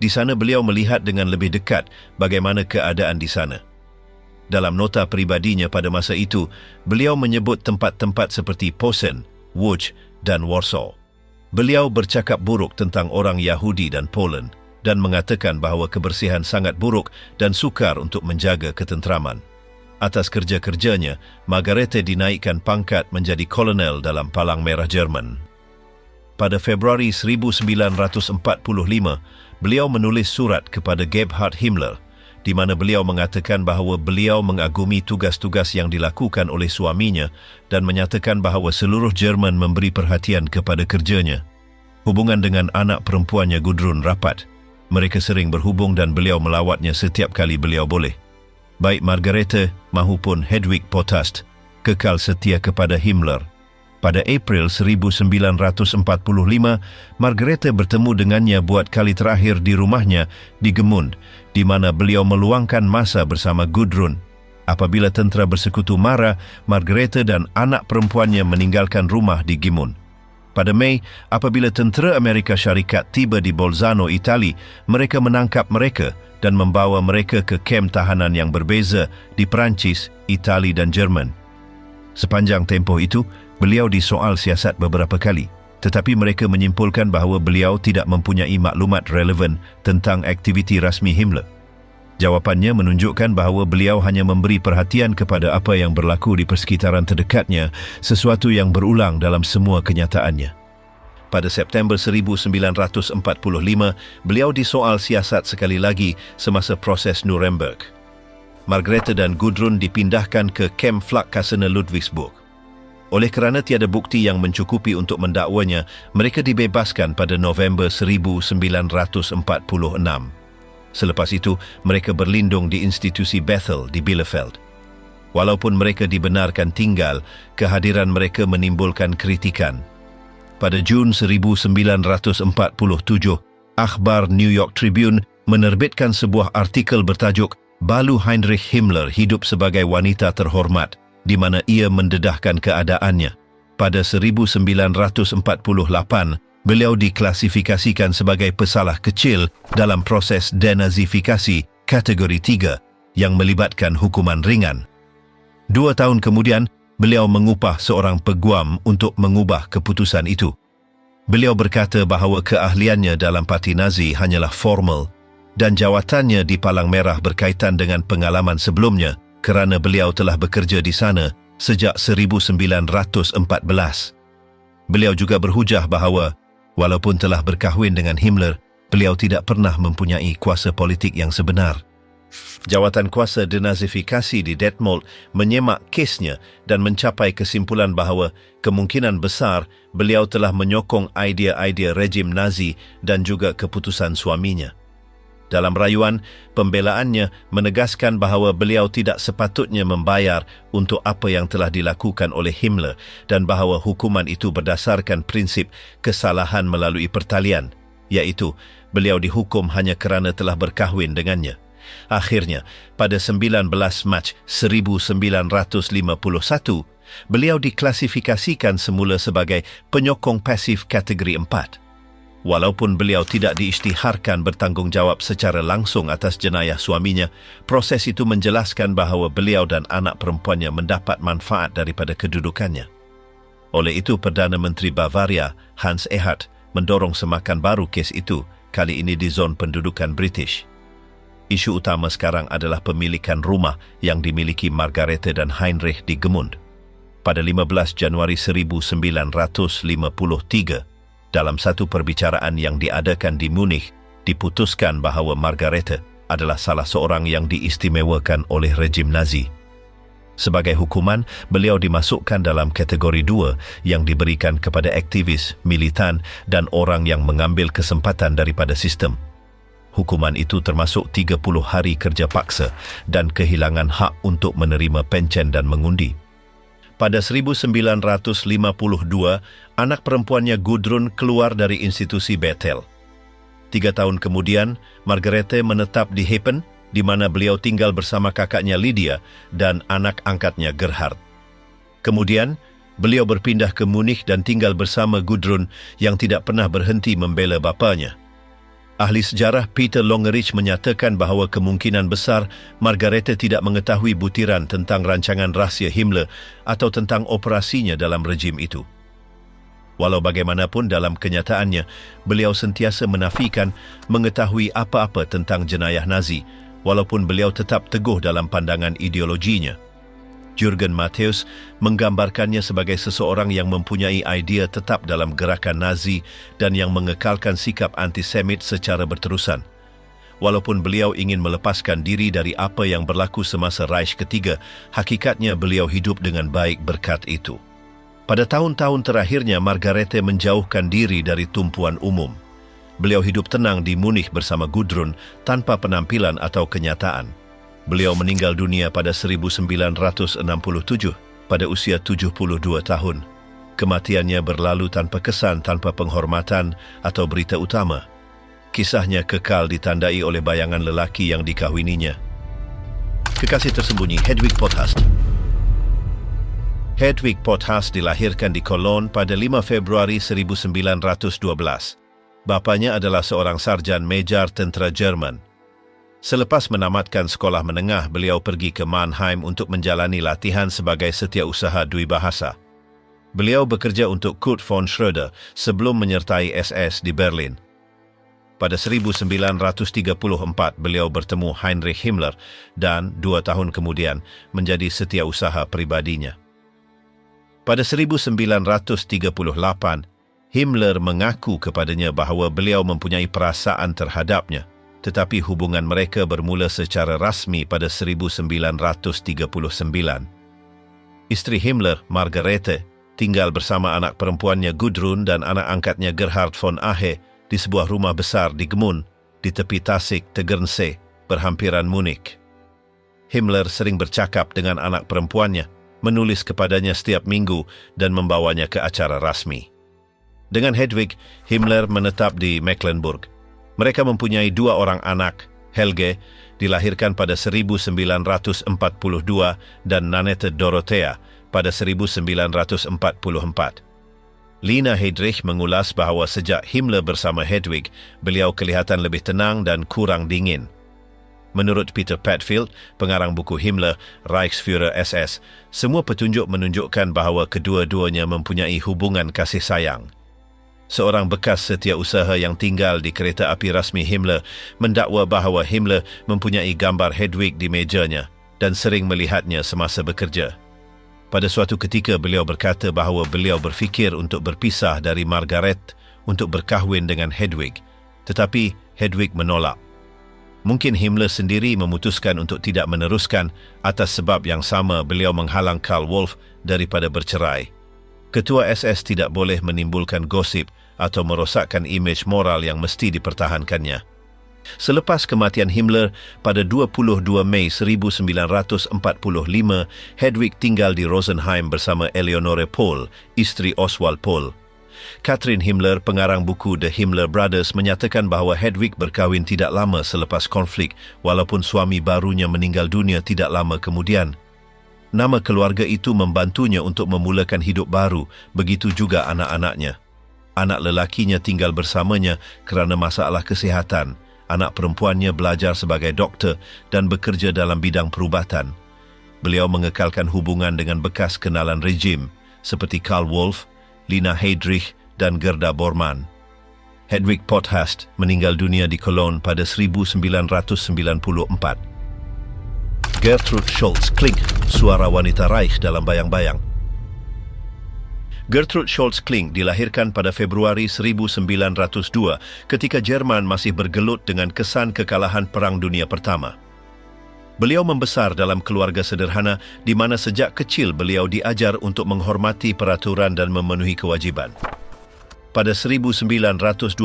Di sana beliau melihat dengan lebih dekat bagaimana keadaan di sana. Dalam nota pribadinya pada masa itu, beliau menyebut tempat-tempat seperti Posen, Łódź dan Warsaw. Beliau bercakap buruk tentang orang Yahudi dan Poland dan mengatakan bahawa kebersihan sangat buruk dan sukar untuk menjaga ketentraman. Atas kerja-kerjanya, Margarete dinaikkan pangkat menjadi kolonel dalam Palang Merah Jerman. Pada Februari 1945, beliau menulis surat kepada Gebhard Himmler, di mana beliau mengatakan bahawa beliau mengagumi tugas-tugas yang dilakukan oleh suaminya dan menyatakan bahawa seluruh Jerman memberi perhatian kepada kerjanya. Hubungan dengan anak perempuannya Gudrun rapat. Mereka sering berhubung dan beliau melawatnya setiap kali beliau boleh. Baik Margarete maupun Hedwig Potast kekal setia kepada Himmler. Pada April 1945, Margarete bertemu dengannya buat kali terakhir di rumahnya di Gemund, di mana beliau meluangkan masa bersama Gudrun. Apabila tentera bersekutu marah, Margarete dan anak perempuannya meninggalkan rumah di Gemund. Pada Mei, apabila tentera Amerika Syarikat tiba di Bolzano, Itali, mereka menangkap mereka dan membawa mereka ke kem tahanan yang berbeza di Perancis, Itali dan Jerman. Sepanjang tempoh itu, beliau disoal siasat beberapa kali, tetapi mereka menyimpulkan bahawa beliau tidak mempunyai maklumat relevan tentang aktiviti rasmi Himmler. Jawapannya menunjukkan bahawa beliau hanya memberi perhatian kepada apa yang berlaku di persekitaran terdekatnya, sesuatu yang berulang dalam semua kenyataannya. Pada September 1945, beliau disoal siasat sekali lagi semasa proses Nuremberg. Margarete dan Gudrun dipindahkan ke kem Flak-Kaserne Ludwigsburg. Oleh kerana tiada bukti yang mencukupi untuk mendakwanya, mereka dibebaskan pada November 1946. Selepas itu, mereka berlindung di institusi Bethel di Bielefeld. Walaupun mereka dibenarkan tinggal, kehadiran mereka menimbulkan kritikan. Pada Jun 1947, akhbar New York Tribune menerbitkan sebuah artikel bertajuk "Balu Heinrich Himmler hidup sebagai wanita terhormat", di mana ia mendedahkan keadaannya. Pada 1948, beliau diklasifikasikan sebagai pesalah kecil dalam proses denazifikasi kategori 3 yang melibatkan hukuman ringan. 2 tahun kemudian, beliau mengupah seorang peguam untuk mengubah keputusan itu. Beliau berkata bahawa keahliannya dalam parti Nazi hanyalah formal dan jawatannya di Palang Merah berkaitan dengan pengalaman sebelumnya kerana beliau telah bekerja di sana sejak 1914. Beliau juga berhujah bahawa walaupun telah berkahwin dengan Himmler, beliau tidak pernah mempunyai kuasa politik yang sebenar. Jawatan kuasa denazifikasi di Detmold menyemak kesnya dan mencapai kesimpulan bahawa kemungkinan besar beliau telah menyokong idea-idea rejim Nazi dan juga keputusan suaminya. Dalam rayuan, pembelaannya menegaskan bahawa beliau tidak sepatutnya membayar untuk apa yang telah dilakukan oleh Himmler dan bahawa hukuman itu berdasarkan prinsip kesalahan melalui pertalian, iaitu beliau dihukum hanya kerana telah berkahwin dengannya. Akhirnya, pada 19 Mac 1951, beliau diklasifikasikan semula sebagai penyokong pasif kategori 4. Walaupun beliau tidak diisytiharkan bertanggungjawab secara langsung atas jenayah suaminya, proses itu menjelaskan bahawa beliau dan anak perempuannya mendapat manfaat daripada kedudukannya. Oleh itu, Perdana Menteri Bavaria, Hans Ehart, mendorong semakan baru kes itu, kali ini di zon pendudukan British. Isu utama sekarang adalah pemilikan rumah yang dimiliki Margarete dan Heinrich di Gemund. Pada 15 Januari 1953, dalam satu perbicaraan yang diadakan di Munich, diputuskan bahawa Margarete adalah salah seorang yang diistimewakan oleh rejim Nazi. Sebagai hukuman, beliau dimasukkan dalam kategori 2 yang diberikan kepada aktivis, militan dan orang yang mengambil kesempatan daripada sistem. Hukuman itu termasuk 30 hari kerja paksa dan kehilangan hak untuk menerima pencen dan mengundi. Pada 1952, anak perempuannya Gudrun keluar dari institusi Bethel. 3 tahun kemudian, Margarete menetap di Hepen, di mana beliau tinggal bersama kakaknya Lydia dan anak angkatnya Gerhard. Kemudian, beliau berpindah ke Munich dan tinggal bersama Gudrun yang tidak pernah berhenti membela bapanya. Ahli sejarah Peter Longerich menyatakan bahawa kemungkinan besar Margarete tidak mengetahui butiran tentang rancangan rahsia Himmler atau tentang operasinya dalam rejim itu. Walau bagaimanapun dalam kenyataannya, beliau sentiasa menafikan mengetahui apa-apa tentang jenayah Nazi, walaupun beliau tetap teguh dalam pandangan ideologinya. Jürgen Matthäus menggambarkannya sebagai seseorang yang mempunyai idea tetap dalam gerakan Nazi dan yang mengekalkan sikap antisemit secara berterusan. Walaupun beliau ingin melepaskan diri dari apa yang berlaku semasa Reich ketiga, hakikatnya beliau hidup dengan baik berkat itu. Pada tahun-tahun terakhirnya, Margarete menjauhkan diri dari tumpuan umum. Beliau hidup tenang di Munich bersama Gudrun tanpa penampilan atau kenyataan. Beliau meninggal dunia pada 1967 pada usia 72 tahun. Kematiannya berlalu tanpa kesan, tanpa penghormatan atau berita utama. Kisahnya kekal ditandai oleh bayangan lelaki yang dikahwininya. Kekasih tersembunyi Hedwig Potthast. Hedwig Potthast dilahirkan di Cologne pada 5 Februari 1912. Bapanya adalah seorang sarjan Major tentera Jerman. Selepas menamatkan sekolah menengah, beliau pergi ke Mannheim untuk menjalani latihan sebagai setiausaha dwibahasa. Beliau bekerja untuk Kurt von Schröder sebelum menyertai SS di Berlin. Pada 1934, beliau bertemu Heinrich Himmler dan 2 tahun kemudian menjadi setiausaha pribadinya. Pada 1938, Himmler mengaku kepadanya bahawa beliau mempunyai perasaan terhadapnya. Tetapi hubungan mereka bermula secara rasmi pada 1939. Isteri Himmler, Margarete, tinggal bersama anak perempuannya Gudrun dan anak angkatnya Gerhard von Ahe di sebuah rumah besar di Gmund, di tepi tasik Tegernsee, berhampiran Munich. Himmler sering bercakap dengan anak perempuannya, menulis kepadanya setiap minggu dan membawanya ke acara rasmi. Dengan Hedwig, Himmler menetap di Mecklenburg. Mereka mempunyai 2 orang anak, Helge, dilahirkan pada 1942, dan Nanette Dorothea pada 1944. Lina Heydrich mengulas bahawa sejak Himmler bersama Hedwig, beliau kelihatan lebih tenang dan kurang dingin. Menurut Peter Padfield, pengarang buku Himmler, Reichsführer SS, semua petunjuk menunjukkan bahawa kedua-duanya mempunyai hubungan kasih sayang. Seorang bekas setiausaha yang tinggal di kereta api rasmi Himmler mendakwa bahawa Himmler mempunyai gambar Hedwig di mejanya dan sering melihatnya semasa bekerja. Pada suatu ketika beliau berkata bahawa beliau berfikir untuk berpisah dari Margaret untuk berkahwin dengan Hedwig, tetapi Hedwig menolak. Mungkin Himmler sendiri memutuskan untuk tidak meneruskan atas sebab yang sama beliau menghalang Karl Wolff daripada bercerai. Ketua SS tidak boleh menimbulkan gosip atau merosakkan imej moral yang mesti dipertahankannya. Selepas kematian Himmler pada 22 Mei 1945, Hedwig tinggal di Rosenheim bersama Eleonore Pohl, isteri Oswald Pohl. Katrin Himmler, pengarang buku The Himmler Brothers, menyatakan bahawa Hedwig berkahwin tidak lama selepas konflik, walaupun suami barunya meninggal dunia tidak lama kemudian. Nama keluarga itu membantunya untuk memulakan hidup baru, begitu juga anak-anaknya. Anak lelakinya tinggal bersamanya kerana masalah kesihatan. Anak perempuannya belajar sebagai doktor dan bekerja dalam bidang perubatan. Beliau mengekalkan hubungan dengan bekas kenalan rejim seperti Karl Wolff, Lina Heydrich dan Gerda Bormann. Hedwig Potthast meninggal dunia di Cologne pada 1994. Gertrud Scholz-Klink, suara wanita Reich dalam bayang-bayang. Gertrud Scholz-Klink dilahirkan pada Februari 1902 ketika Jerman masih bergelut dengan kesan kekalahan Perang Dunia Pertama. Beliau membesar dalam keluarga sederhana di mana sejak kecil beliau diajar untuk menghormati peraturan dan memenuhi kewajiban. Pada 1929,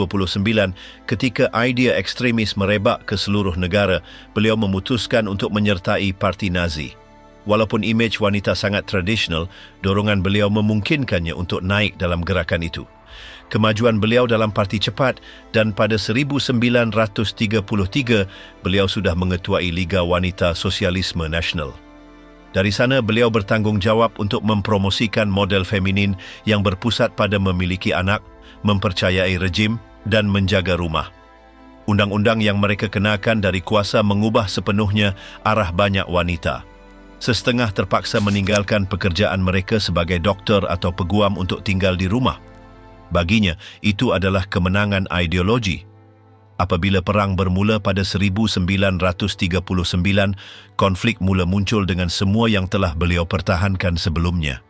ketika idea ekstremis merebak ke seluruh negara, beliau memutuskan untuk menyertai Parti Nazi. Walaupun imej wanita sangat tradisional, dorongan beliau memungkinkannya untuk naik dalam gerakan itu. Kemajuan beliau dalam parti cepat dan pada 1933, beliau sudah mengetuai Liga Wanita Sosialisme Nasional. Dari sana, beliau bertanggungjawab untuk mempromosikan model feminin yang berpusat pada memiliki anak, mempercayai rejim dan menjaga rumah. Undang-undang yang mereka kenakan dari kuasa mengubah sepenuhnya arah banyak wanita. Setengah terpaksa meninggalkan pekerjaan mereka sebagai doktor atau peguam untuk tinggal di rumah. Baginya, itu adalah kemenangan ideologi. Apabila perang bermula pada 1939, konflik mula muncul dengan semua yang telah beliau pertahankan sebelumnya.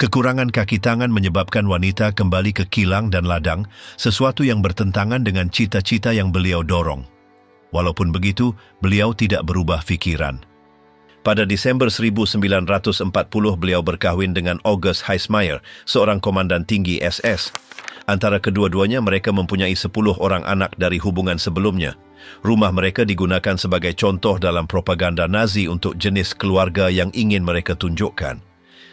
Kekurangan kaki tangan menyebabkan wanita kembali ke kilang dan ladang, sesuatu yang bertentangan dengan cita-cita yang beliau dorong. Walaupun begitu, beliau tidak berubah fikiran. Pada Desember 1940, beliau berkahwin dengan August Heismeyer, seorang komandan tinggi SS. Antara kedua-duanya, mereka mempunyai 10 orang anak dari hubungan sebelumnya. Rumah mereka digunakan sebagai contoh dalam propaganda Nazi untuk jenis keluarga yang ingin mereka tunjukkan.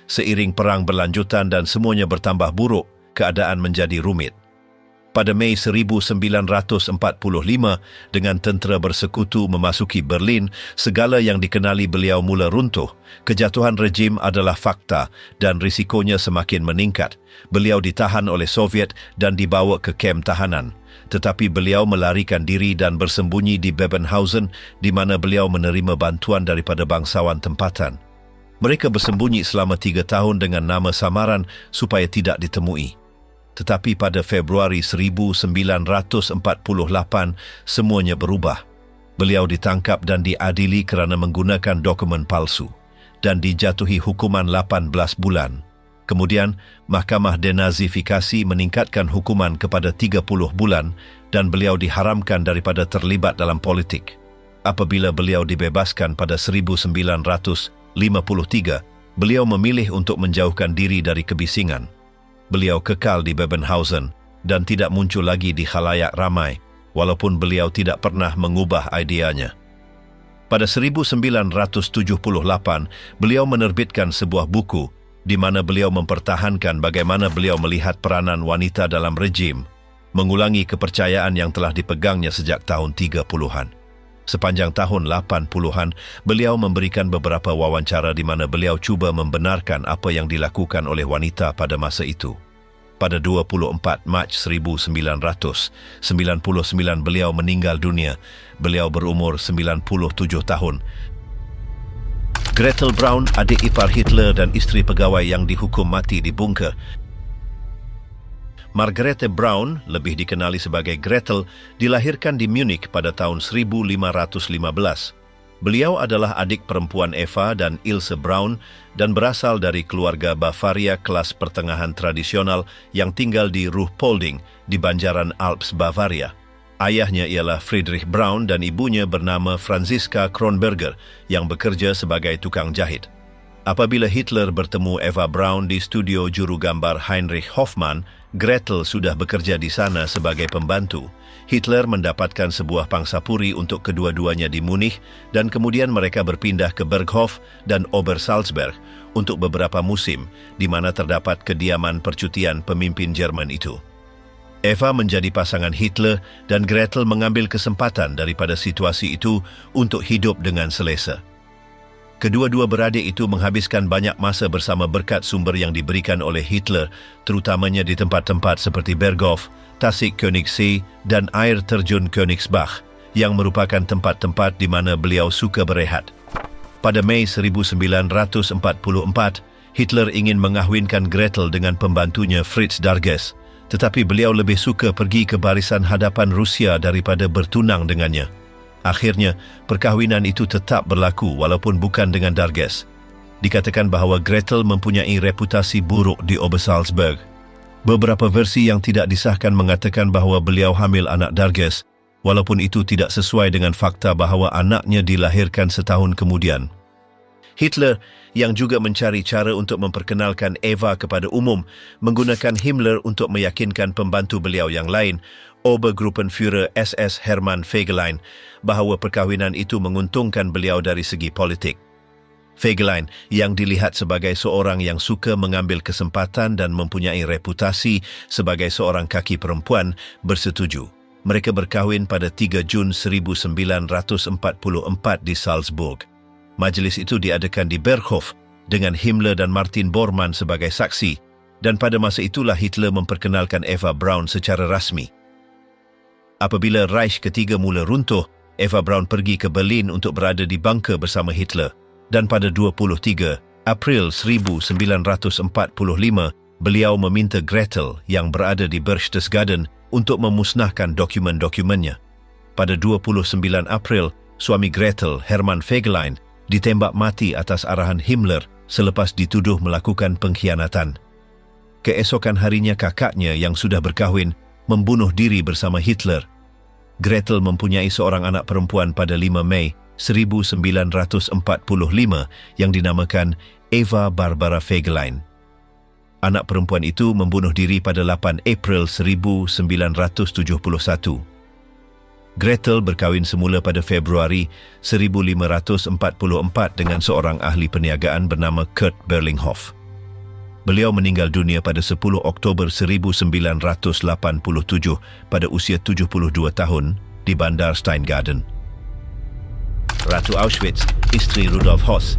Seiring perang berlanjutan dan semuanya bertambah buruk, keadaan menjadi rumit. Pada Mei 1945, dengan tentera bersekutu memasuki Berlin, segala yang dikenali beliau mula runtuh. Kejatuhan rejim adalah fakta dan risikonya semakin meningkat. Beliau ditahan oleh Soviet dan dibawa ke kem tahanan. Tetapi beliau melarikan diri dan bersembunyi di Bebenhausen, di mana beliau menerima bantuan daripada bangsawan tempatan. Mereka bersembunyi selama 3 tahun dengan nama samaran supaya tidak ditemui. Tetapi pada Februari 1948, semuanya berubah. Beliau ditangkap dan diadili kerana menggunakan dokumen palsu dan dijatuhi hukuman 18 bulan. Kemudian, Mahkamah Denazifikasi meningkatkan hukuman kepada 30 bulan dan beliau diharamkan daripada terlibat dalam politik. Apabila beliau dibebaskan pada 1953, beliau memilih untuk menjauhkan diri dari kebisingan. Beliau kekal di Bebenhausen dan tidak muncul lagi di khalayak ramai, walaupun beliau tidak pernah mengubah ideanya. Pada 1978, beliau menerbitkan sebuah buku di mana beliau mempertahankan bagaimana beliau melihat peranan wanita dalam rejim, mengulangi kepercayaan yang telah dipegangnya sejak tahun 30-an. Sepanjang tahun 80-an, beliau memberikan beberapa wawancara di mana beliau cuba membenarkan apa yang dilakukan oleh wanita pada masa itu. Pada 24 Mac 1999, beliau meninggal dunia. Beliau berumur 97 tahun. Gretel Braun, adik ipar Hitler dan isteri pegawai yang dihukum mati di bunker. Margarete Braun, lebih dikenali sebagai Gretel, dilahirkan di Munich pada tahun 1515. Beliau adalah adik perempuan Eva dan Ilse Braun dan berasal dari keluarga Bavaria kelas pertengahan tradisional yang tinggal di Ruhpolding di banjaran Alps, Bavaria. Ayahnya ialah Friedrich Braun dan ibunya bernama Franziska Kronberger yang bekerja sebagai tukang jahit. Apabila Hitler bertemu Eva Braun di studio juru gambar Heinrich Hoffmann, Gretel sudah bekerja di sana sebagai pembantu. Hitler mendapatkan sebuah pangsapuri untuk kedua-duanya di Munich dan kemudian mereka berpindah ke Berghof dan Obersalzberg untuk beberapa musim, di mana terdapat kediaman percutian pemimpin Jerman itu. Eva menjadi pasangan Hitler dan Gretel mengambil kesempatan daripada situasi itu untuk hidup dengan selesa. Kedua-dua beradik itu menghabiskan banyak masa bersama berkat sumber yang diberikan oleh Hitler, terutamanya di tempat-tempat seperti Berghof, Tassig-Königssee, dan air terjun Königsbach, yang merupakan tempat-tempat di mana beliau suka berehat. Pada Mei 1944, Hitler ingin mengahwinkan Gretel dengan pembantunya Fritz Darges, tetapi beliau lebih suka pergi ke barisan hadapan Rusia daripada bertunang dengannya. Akhirnya, perkahwinan itu tetap berlaku walaupun bukan dengan Darges. Dikatakan bahawa Gretel mempunyai reputasi buruk di Obersalzberg. Beberapa versi yang tidak disahkan mengatakan bahawa beliau hamil anak Darges, walaupun itu tidak sesuai dengan fakta bahawa anaknya dilahirkan setahun kemudian. Hitler, yang juga mencari cara untuk memperkenalkan Eva kepada umum, menggunakan Himmler untuk meyakinkan pembantu beliau yang lain, Obergruppenführer SS Hermann Fegelein, bahawa perkahwinan itu menguntungkan beliau dari segi politik. Fegelein, yang dilihat sebagai seorang yang suka mengambil kesempatan dan mempunyai reputasi sebagai seorang kaki perempuan, bersetuju. Mereka berkahwin pada 3 Jun 1944 di Salzburg. Majlis itu diadakan di Berghof dengan Himmler dan Martin Bormann sebagai saksi, dan pada masa itulah Hitler memperkenalkan Eva Braun secara rasmi. Apabila Reich ketiga mula runtuh, Eva Braun pergi ke Berlin untuk berada di bunker bersama Hitler, dan pada 23 April 1945, beliau meminta Gretel yang berada di Berchtesgaden untuk memusnahkan dokumen-dokumennya. Pada 29 April, suami Gretel, Hermann Fegelein, ditembak mati atas arahan Himmler selepas dituduh melakukan pengkhianatan. Keesokan harinya kakaknya yang sudah berkahwin membunuh diri bersama Hitler. Gretel mempunyai seorang anak perempuan pada 5 Mei 1945 yang dinamakan Eva Barbara Fegelein. Anak perempuan itu membunuh diri pada 8 April 1971. Gretel berkahwin semula pada Februari 1544 dengan seorang ahli perniagaan bernama Kurt Berlinghoff. Beliau meninggal dunia pada 10 Oktober 1987 pada usia 72 tahun di Bandar Steingarten. Ratu Auschwitz, istri Rudolf Höss.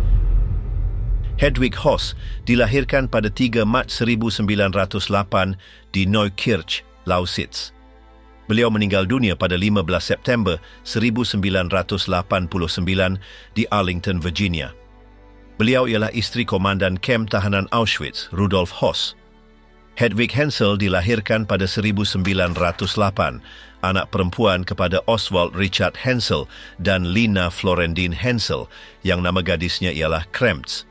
Hedwig Höss dilahirkan pada 3 Mac 1908 di Neukirch, Lausitz. Beliau meninggal dunia pada 15 September 1989 di Arlington, Virginia. Beliau ialah isteri Komandan Kem Tahanan Auschwitz, Rudolf Höss. Hedwig Hensel dilahirkan pada 1908, anak perempuan kepada Oswald Richard Hensel dan Lina Florendine Hensel, yang nama gadisnya ialah Kremtz.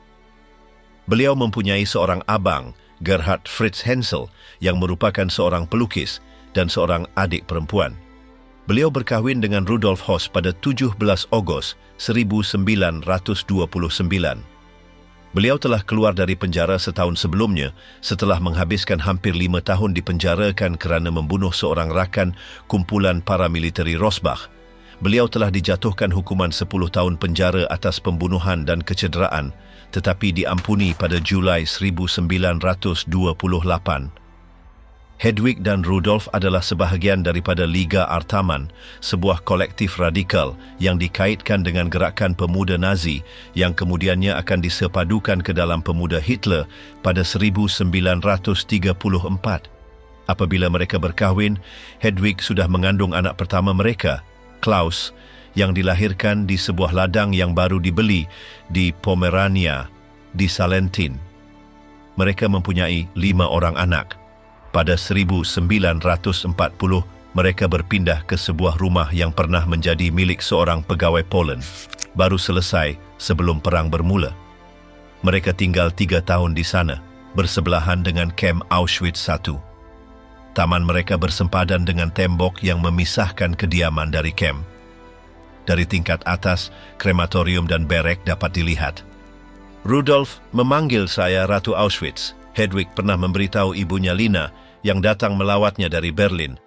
Beliau mempunyai seorang abang, Gerhard Fritz Hensel, yang merupakan seorang pelukis, dan seorang adik perempuan. Beliau berkahwin dengan Rudolf Höss pada 17 Ogos 1929. Beliau telah keluar dari penjara setahun sebelumnya setelah menghabiskan hampir 5 tahun dipenjarakan kerana membunuh seorang rakan kumpulan paramiliteri Rosbach. Beliau telah dijatuhkan hukuman 10 tahun penjara atas pembunuhan dan kecederaan, tetapi diampuni pada Julai 1928. Hedwig dan Rudolf adalah sebahagian daripada Liga Artaman, sebuah kolektif radikal yang dikaitkan dengan gerakan pemuda Nazi yang kemudiannya akan disepadukan ke dalam pemuda Hitler pada 1934. Apabila mereka berkahwin, Hedwig sudah mengandung anak pertama mereka, Klaus, yang dilahirkan di sebuah ladang yang baru dibeli di Pomerania, di Salentin. Mereka mempunyai 5 orang anak. Pada 1940, mereka berpindah ke sebuah rumah yang pernah menjadi milik seorang pegawai Poland, baru selesai sebelum perang bermula. Mereka tinggal 3 tahun di sana, bersebelahan dengan kem Auschwitz I. Taman mereka bersempadan dengan tembok yang memisahkan kediaman dari kem. Dari tingkat atas, krematorium dan berek dapat dilihat. Rudolf memanggil saya Ratu Auschwitz. Hedwig pernah memberitahu ibunya Lina yang datang melawatnya dari Berlin.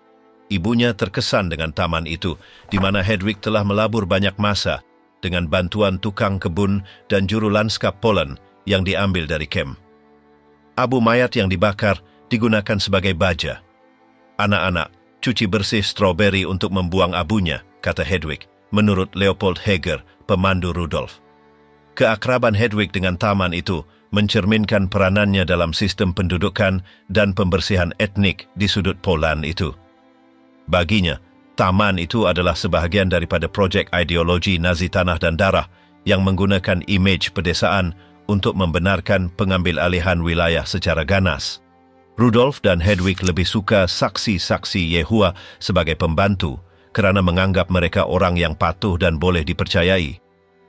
Ibunya terkesan dengan taman itu, di mana Hedwig telah melabur banyak masa dengan bantuan tukang kebun dan juru lanskap Poland yang diambil dari kem. Abu mayat yang dibakar digunakan sebagai baja. Anak-anak cuci bersih stroberi untuk membuang abunya, kata Hedwig, menurut Leopold Heger, pemandu Rudolf. Keakraban Hedwig dengan taman itu mencerminkan peranannya dalam sistem pendudukan dan pembersihan etnik di sudut Poland itu. Baginya, taman itu adalah sebahagian daripada projek ideologi Nazi Tanah dan Darah yang menggunakan imej pedesaan untuk membenarkan pengambil alihan wilayah secara ganas. Rudolf dan Hedwig lebih suka saksi-saksi Yehua sebagai pembantu kerana menganggap mereka orang yang patuh dan boleh dipercayai.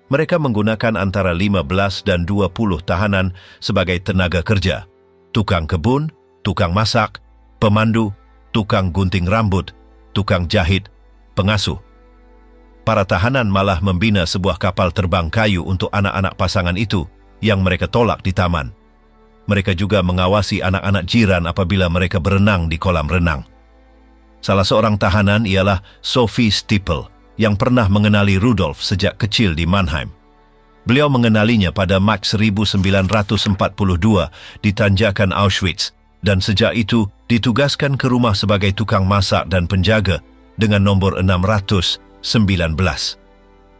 Mereka menggunakan antara 15 dan 20 tahanan sebagai tenaga kerja, tukang kebun, tukang masak, pemandu, tukang gunting rambut, tukang jahit, pengasuh. Para tahanan malah membina sebuah kapal terbang kayu untuk anak-anak pasangan itu yang mereka tolak di taman. Mereka juga mengawasi anak-anak jiran apabila mereka berenang di kolam renang. Salah seorang tahanan ialah Sophie Stiepel yang pernah mengenali Rudolf sejak kecil di Mannheim. Beliau mengenalinya pada Max 1942 di tanjakan Auschwitz dan sejak itu ditugaskan ke rumah sebagai tukang masak dan penjaga dengan nombor 619.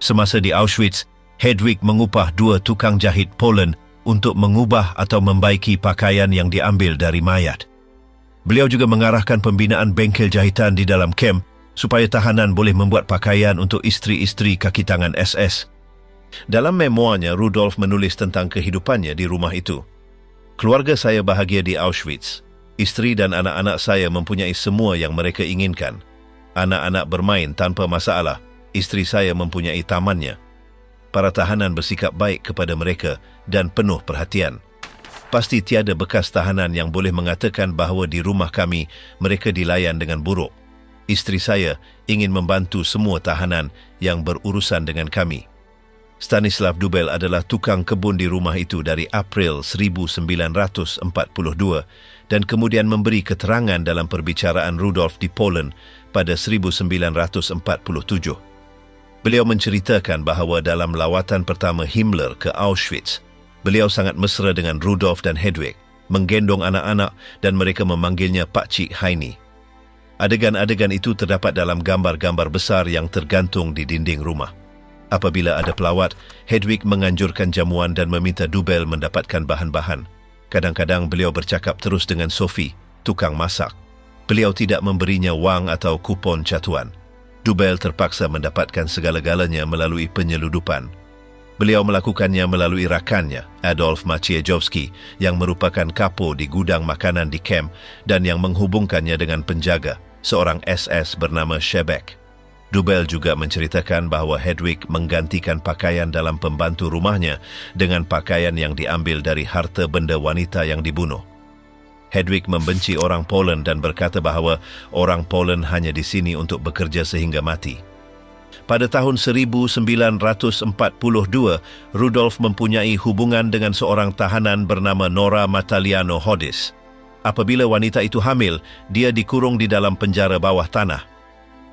Semasa di Auschwitz, Hedwig mengupah 2 tukang jahit Poland untuk mengubah atau membaiki pakaian yang diambil dari mayat. Beliau juga mengarahkan pembinaan bengkel jahitan di dalam kem supaya tahanan boleh membuat pakaian untuk isteri-isteri kaki tangan SS. Dalam memoarnya, Rudolf menulis tentang kehidupannya di rumah itu. Keluarga saya bahagia di Auschwitz. Isteri dan anak-anak saya mempunyai semua yang mereka inginkan. Anak-anak bermain tanpa masalah. Isteri saya mempunyai tamannya. Para tahanan bersikap baik kepada mereka dan penuh perhatian. Pasti tiada bekas tahanan yang boleh mengatakan bahawa di rumah kami mereka dilayan dengan buruk. Isteri saya ingin membantu semua tahanan yang berurusan dengan kami. Stanislav Dubel adalah tukang kebun di rumah itu dari April 1942 dan kemudian memberi keterangan dalam perbicaraan Rudolf di Poland pada 1947. Beliau menceritakan bahawa dalam lawatan pertama Himmler ke Auschwitz, beliau sangat mesra dengan Rudolf dan Hedwig, menggendong anak-anak dan mereka memanggilnya Pak Cik Heini. Adegan-adegan itu terdapat dalam gambar-gambar besar yang tergantung di dinding rumah. Apabila ada pelawat, Hedwig menganjurkan jamuan dan meminta Dubel mendapatkan bahan-bahan. Kadang-kadang beliau bercakap terus dengan Sophie, tukang masak. Beliau tidak memberinya wang atau kupon catuan. Dubel terpaksa mendapatkan segala-galanya melalui penyeludupan. Beliau melakukannya melalui rakannya, Adolf Maciejowski, yang merupakan kapo di gudang makanan di kem dan yang menghubungkannya dengan penjaga, seorang SS bernama Schebeck. Dubel juga menceritakan bahawa Hedwig menggantikan pakaian dalam pembantu rumahnya dengan pakaian yang diambil dari harta benda wanita yang dibunuh. Hedwig membenci orang Poland dan berkata bahawa orang Poland hanya di sini untuk bekerja sehingga mati. Pada tahun 1942, Rudolf mempunyai hubungan dengan seorang tahanan bernama Nora Mataliano Hodis. Apabila wanita itu hamil, dia dikurung di dalam penjara bawah tanah.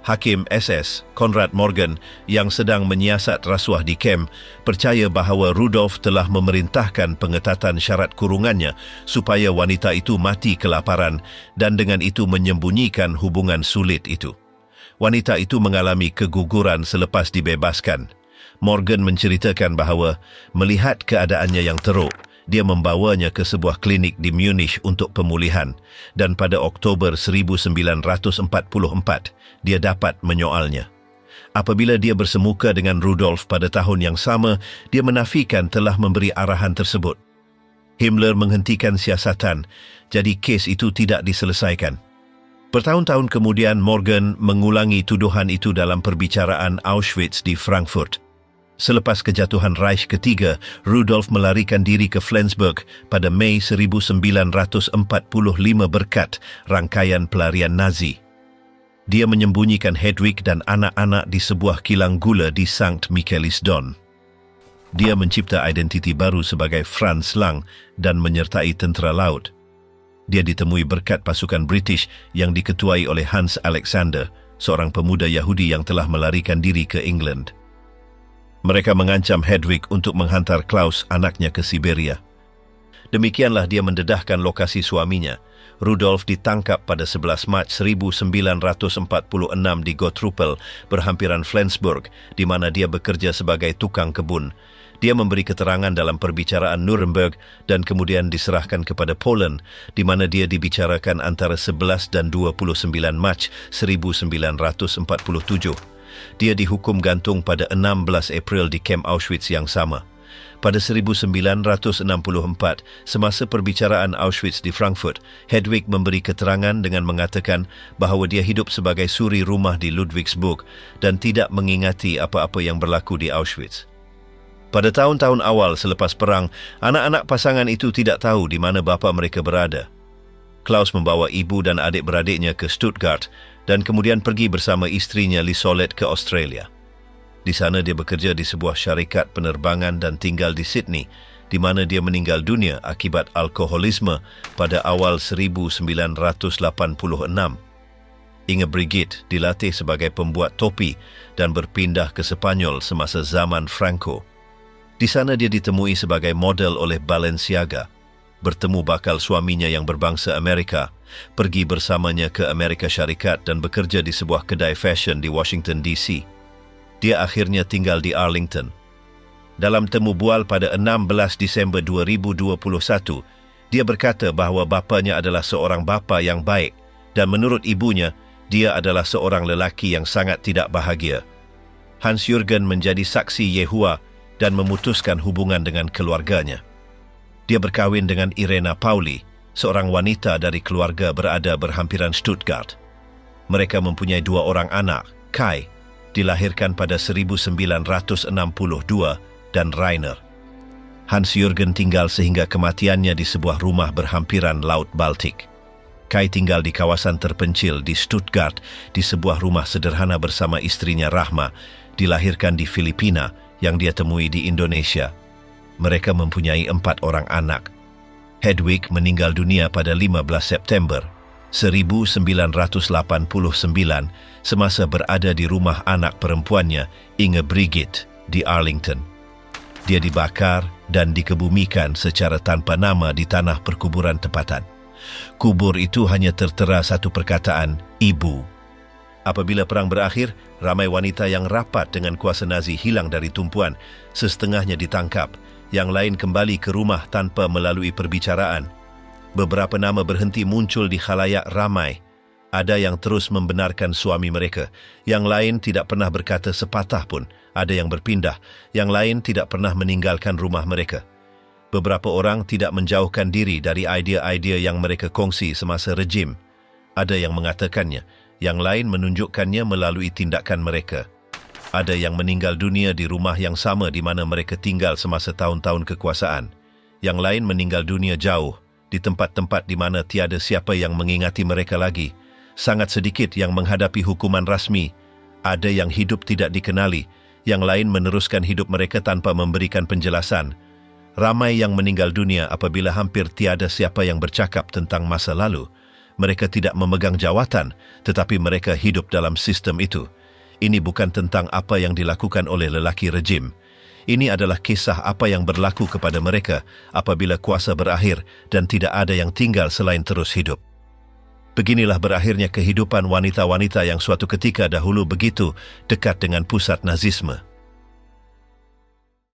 Hakim SS Konrad Morgan yang sedang menyiasat rasuah di kem percaya bahawa Rudolf telah memerintahkan pengetatan syarat kurungannya supaya wanita itu mati kelaparan dan dengan itu menyembunyikan hubungan sulit itu. Wanita itu mengalami keguguran selepas dibebaskan. Morgan menceritakan bahawa melihat keadaannya yang teruk, dia membawanya ke sebuah klinik di Munich untuk pemulihan dan pada Oktober 1944 dia dapat menyoalnya. Apabila dia bersemuka dengan Rudolf pada tahun yang sama, dia menafikan telah memberi arahan tersebut. Himmler menghentikan siasatan, jadi kes itu tidak diselesaikan. Bertahun-tahun kemudian Morgan mengulangi tuduhan itu dalam perbicaraan Auschwitz di Frankfurt. Selepas kejatuhan Reich ketiga, Rudolf melarikan diri ke Flensburg pada Mei 1945 berkat rangkaian pelarian Nazi. Dia menyembunyikan Hedwig dan anak-anak di sebuah kilang gula di Sankt Michaelisdonn. Dia mencipta identiti baru sebagai Franz Lang dan menyertai tentera laut. Dia ditemui berkat pasukan British yang diketuai oleh Hans Alexander, seorang pemuda Yahudi yang telah melarikan diri ke England. Mereka mengancam Hedwig untuk menghantar Klaus, anaknya, ke Siberia. Demikianlah dia mendedahkan lokasi suaminya. Rudolf ditangkap pada 11 Mac 1946 di Gottrupel, berhampiran Flensburg, di mana dia bekerja sebagai tukang kebun. Dia memberi keterangan dalam perbicaraan Nuremberg dan kemudian diserahkan kepada Poland, di mana dia dibicarakan antara 11 dan 29 Mac 1947. Dia dihukum gantung pada 16 April di kem Auschwitz yang sama. Pada 1964, semasa perbicaraan Auschwitz di Frankfurt, Hedwig memberi keterangan dengan mengatakan bahawa dia hidup sebagai suri rumah di Ludwigsburg dan tidak mengingati apa-apa yang berlaku di Auschwitz. Pada tahun-tahun awal selepas perang, anak-anak pasangan itu tidak tahu di mana bapa mereka berada. Klaus membawa ibu dan adik-beradiknya ke Stuttgart dan kemudian pergi bersama istrinya Lisolette ke Australia. Di sana dia bekerja di sebuah syarikat penerbangan dan tinggal di Sydney, di mana dia meninggal dunia akibat alkoholisme pada awal 1986. Inge Brigitte dilatih sebagai pembuat topi dan berpindah ke Sepanyol semasa zaman Franco. Di sana dia ditemui sebagai model oleh Balenciaga, bertemu bakal suaminya yang berbangsa Amerika, pergi bersamanya ke Amerika Syarikat dan bekerja di sebuah kedai fashion di Washington DC. Dia akhirnya tinggal di Arlington. Dalam temu bual pada 16 Disember 2021, dia berkata bahawa bapanya adalah seorang bapa yang baik dan menurut ibunya, dia adalah seorang lelaki yang sangat tidak bahagia. Hans-Jürgen menjadi saksi Yehua dan memutuskan hubungan dengan keluarganya. Dia berkahwin dengan Irena Pauli, seorang wanita dari keluarga berada berhampiran Stuttgart. Mereka mempunyai 2 orang anak, Kai, dilahirkan pada 1962 dan Rainer. Hans-Jürgen tinggal sehingga kematiannya di sebuah rumah berhampiran Laut Baltik. Kai tinggal di kawasan terpencil di Stuttgart di sebuah rumah sederhana bersama istrinya Rahma, dilahirkan di Filipina yang dia temui di Indonesia. Mereka mempunyai 4 orang anak. Hedwig meninggal dunia pada 15 September 1989 semasa berada di rumah anak perempuannya, Inge Brigitte, di Arlington. Dia dibakar dan dikebumikan secara tanpa nama di tanah perkuburan tempatan. Kubur itu hanya tertera satu perkataan, Ibu. Apabila perang berakhir, ramai wanita yang rapat dengan kuasa Nazi hilang dari tumpuan, setengahnya ditangkap, yang lain kembali ke rumah tanpa melalui perbicaraan. Beberapa nama berhenti muncul di khalayak ramai. Ada yang terus membenarkan suami mereka, yang lain tidak pernah berkata sepatah pun. Ada yang berpindah, yang lain tidak pernah meninggalkan rumah mereka. Beberapa orang tidak menjauhkan diri dari idea-idea yang mereka kongsi semasa rejim. Ada yang mengatakannya, yang lain menunjukkannya melalui tindakan mereka. Ada yang meninggal dunia di rumah yang sama di mana mereka tinggal semasa tahun-tahun kekuasaan. Yang lain meninggal dunia jauh, di tempat-tempat di mana tiada siapa yang mengingati mereka lagi. Sangat sedikit yang menghadapi hukuman rasmi. Ada yang hidup tidak dikenali, yang lain meneruskan hidup mereka tanpa memberikan penjelasan. Ramai yang meninggal dunia apabila hampir tiada siapa yang bercakap tentang masa lalu. Mereka tidak memegang jawatan, tetapi mereka hidup dalam sistem itu. Ini bukan tentang apa yang dilakukan oleh lelaki rejim. Ini adalah kisah apa yang berlaku kepada mereka apabila kuasa berakhir dan tidak ada yang tinggal selain terus hidup. Beginilah berakhirnya kehidupan wanita-wanita yang suatu ketika dahulu begitu dekat dengan pusat Nazisme.